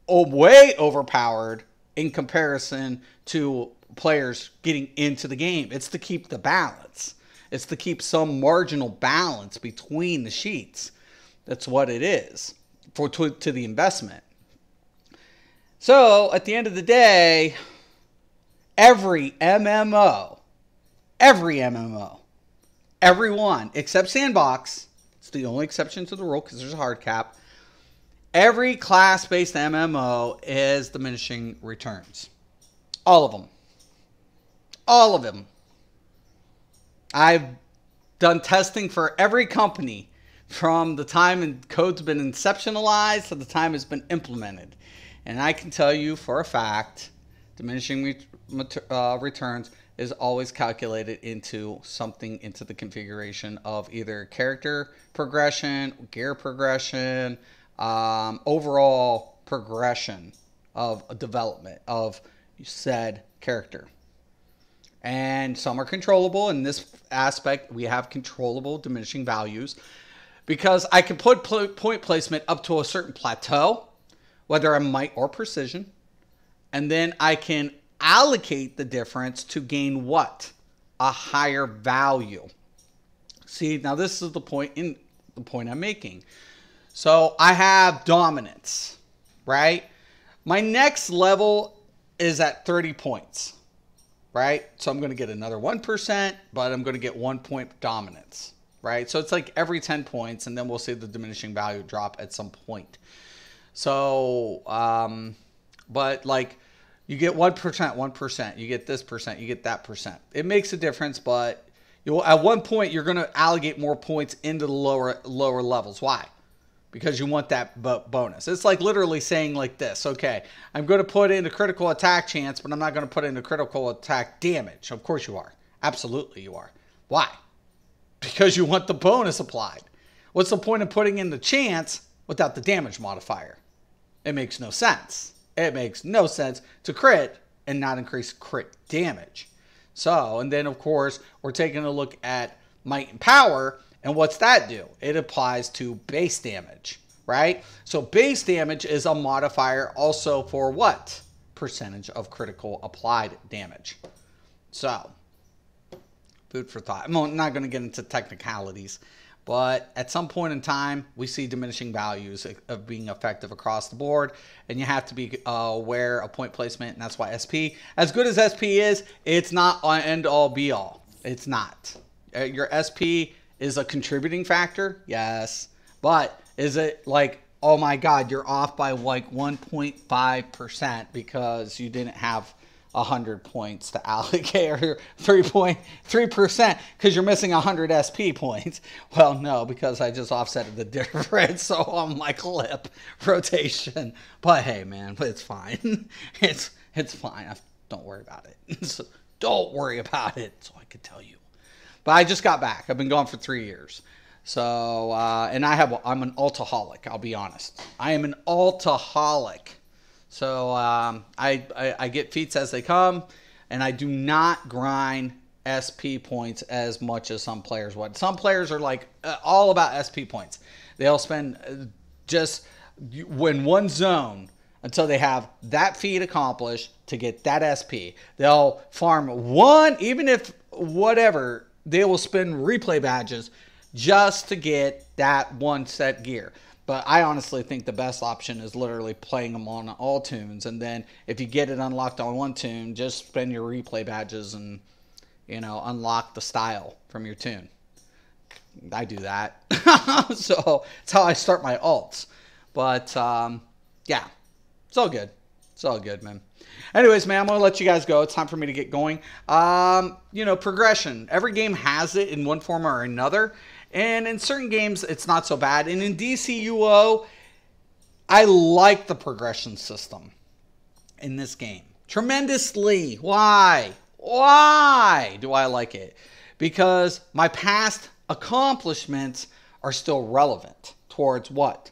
way overpowered in comparison to players getting into the game. It's to keep the balance. It's to keep some marginal balance between the sheets. That's what it is to the investment. So at the end of the day, every MMO, everyone except Sandbox, it's the only exception to the rule because there's a hard cap. Every class-based MMO is diminishing returns. All of them. All of them. I've done testing for every company from the time code's been inceptionalized to the time it's been implemented. And I can tell you for a fact, diminishing returns is always calculated into something into the configuration of either character progression, gear progression, overall progression of a development of said character. And some are controllable. In this aspect, we have controllable diminishing values because I can put point placement up to a certain plateau, whether I'm might or precision. And then I can allocate the difference to gain what? A higher value. See, now this is the point I'm making. So I have dominance, right? My next level is at 30 points, right? So I'm going to get another 1%, but I'm going to get 1 point dominance, right? So it's like every 10 points, and then we'll see the diminishing value drop at some point. So, but like you get 1%, 1%, you get this percent, you get that percent. It makes a difference, but at one point you're going to allocate more points into the lower levels. Why? Because you want that bonus. It's like literally saying like this. Okay, I'm going to put in a critical attack chance, but I'm not going to put in a critical attack damage. Of course you are. Absolutely you are. Why? Because you want the bonus applied. What's the point of putting in the chance without the damage modifier? It makes no sense. It makes no sense to crit and not increase crit damage. So, and then of course, we're taking a look at might and power. And what's that do? It applies to base damage, right? So base damage is a modifier also for what? Percentage of critical applied damage. So, food for thought. I'm not going to get into technicalities, but at some point in time, we see diminishing values of being effective across the board, and you have to be aware of point placement, and that's why SP, as good as SP is, it's not an end-all be-all. It's not. Your SP is a contributing factor, yes, but is it like, oh my God, you're off by like 1.5% because you didn't have 100 points to allocate, or 3% because you're missing 100 SP points? Well, no, because I just offsetted the difference, so on my clip rotation. But hey, man, it's fine. It's fine. Don't worry about it. So don't worry about it. So I could tell you. But I just got back. I've been gone for 3 years. So, and I'm an altaholic, I'll be honest. I am an altaholic. So I get feats as they come, and I do not grind SP points as much as some players would. Some players are like all about SP points. They'll spend just when one zone until they have that feat accomplished to get that SP. They'll farm one, even if whatever, they will spend replay badges just to get that one set gear. But I honestly think the best option is literally playing them on all tunes. And then if you get it unlocked on one tune, just spend your replay badges and, you know, unlock the style from your tune. I do that. So it's how I start my alts. But, yeah, it's all good. It's all good, man. Anyways, man, I'm going to let you guys go. It's time for me to get going. You know, progression. Every game has it in one form or another. And in certain games, it's not so bad. And in DCUO, I like the progression system in this game tremendously. Why? Why do I like it? Because my past accomplishments are still relevant towards what?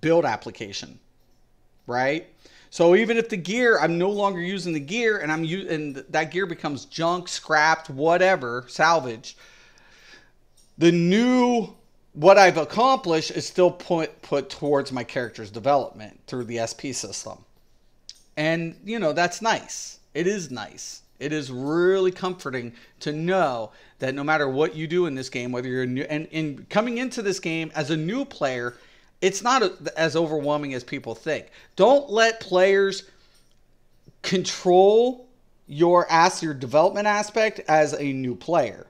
Build application, right? So even if the gear, I'm no longer using the gear, and that gear becomes junk, scrapped, whatever, salvaged, the new, what I've accomplished is still put towards my character's development through the SP system. And, you know, that's nice. It is nice. It is really comforting to know that no matter what you do in this game, whether you're new, and coming into this game as a new player, it's not as overwhelming as people think. Don't let players control your development aspect as a new player.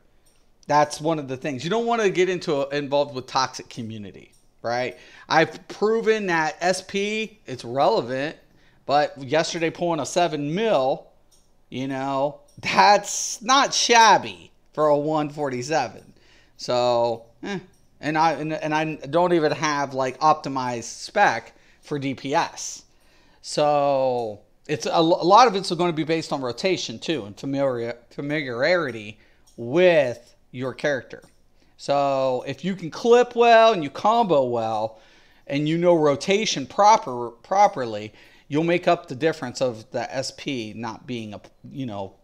That's one of the things. You don't want to get involved with toxic community, right? I've proven that SP, it's relevant, but yesterday pulling a 7 mil, you know, that's not shabby for a 147. So, and I don't even have like optimized spec for DPS. So it's a lot of it's going to be based on rotation too, and familiarity with your character. So if you can clip well and you combo well and you know rotation properly, you'll make up the difference of the SP not being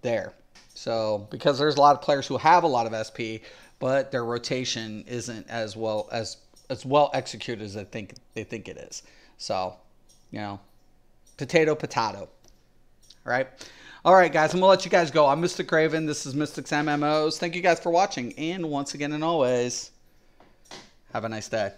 there. So, because there's a lot of players who have a lot of SP, but their rotation isn't as well executed as they think it is. So, you know, potato, potato. Right? All right, guys, I'm going to let you guys go. I'm Mystic Raven. This is Mystic's MMOs. Thank you guys for watching. And once again and always, have a nice day.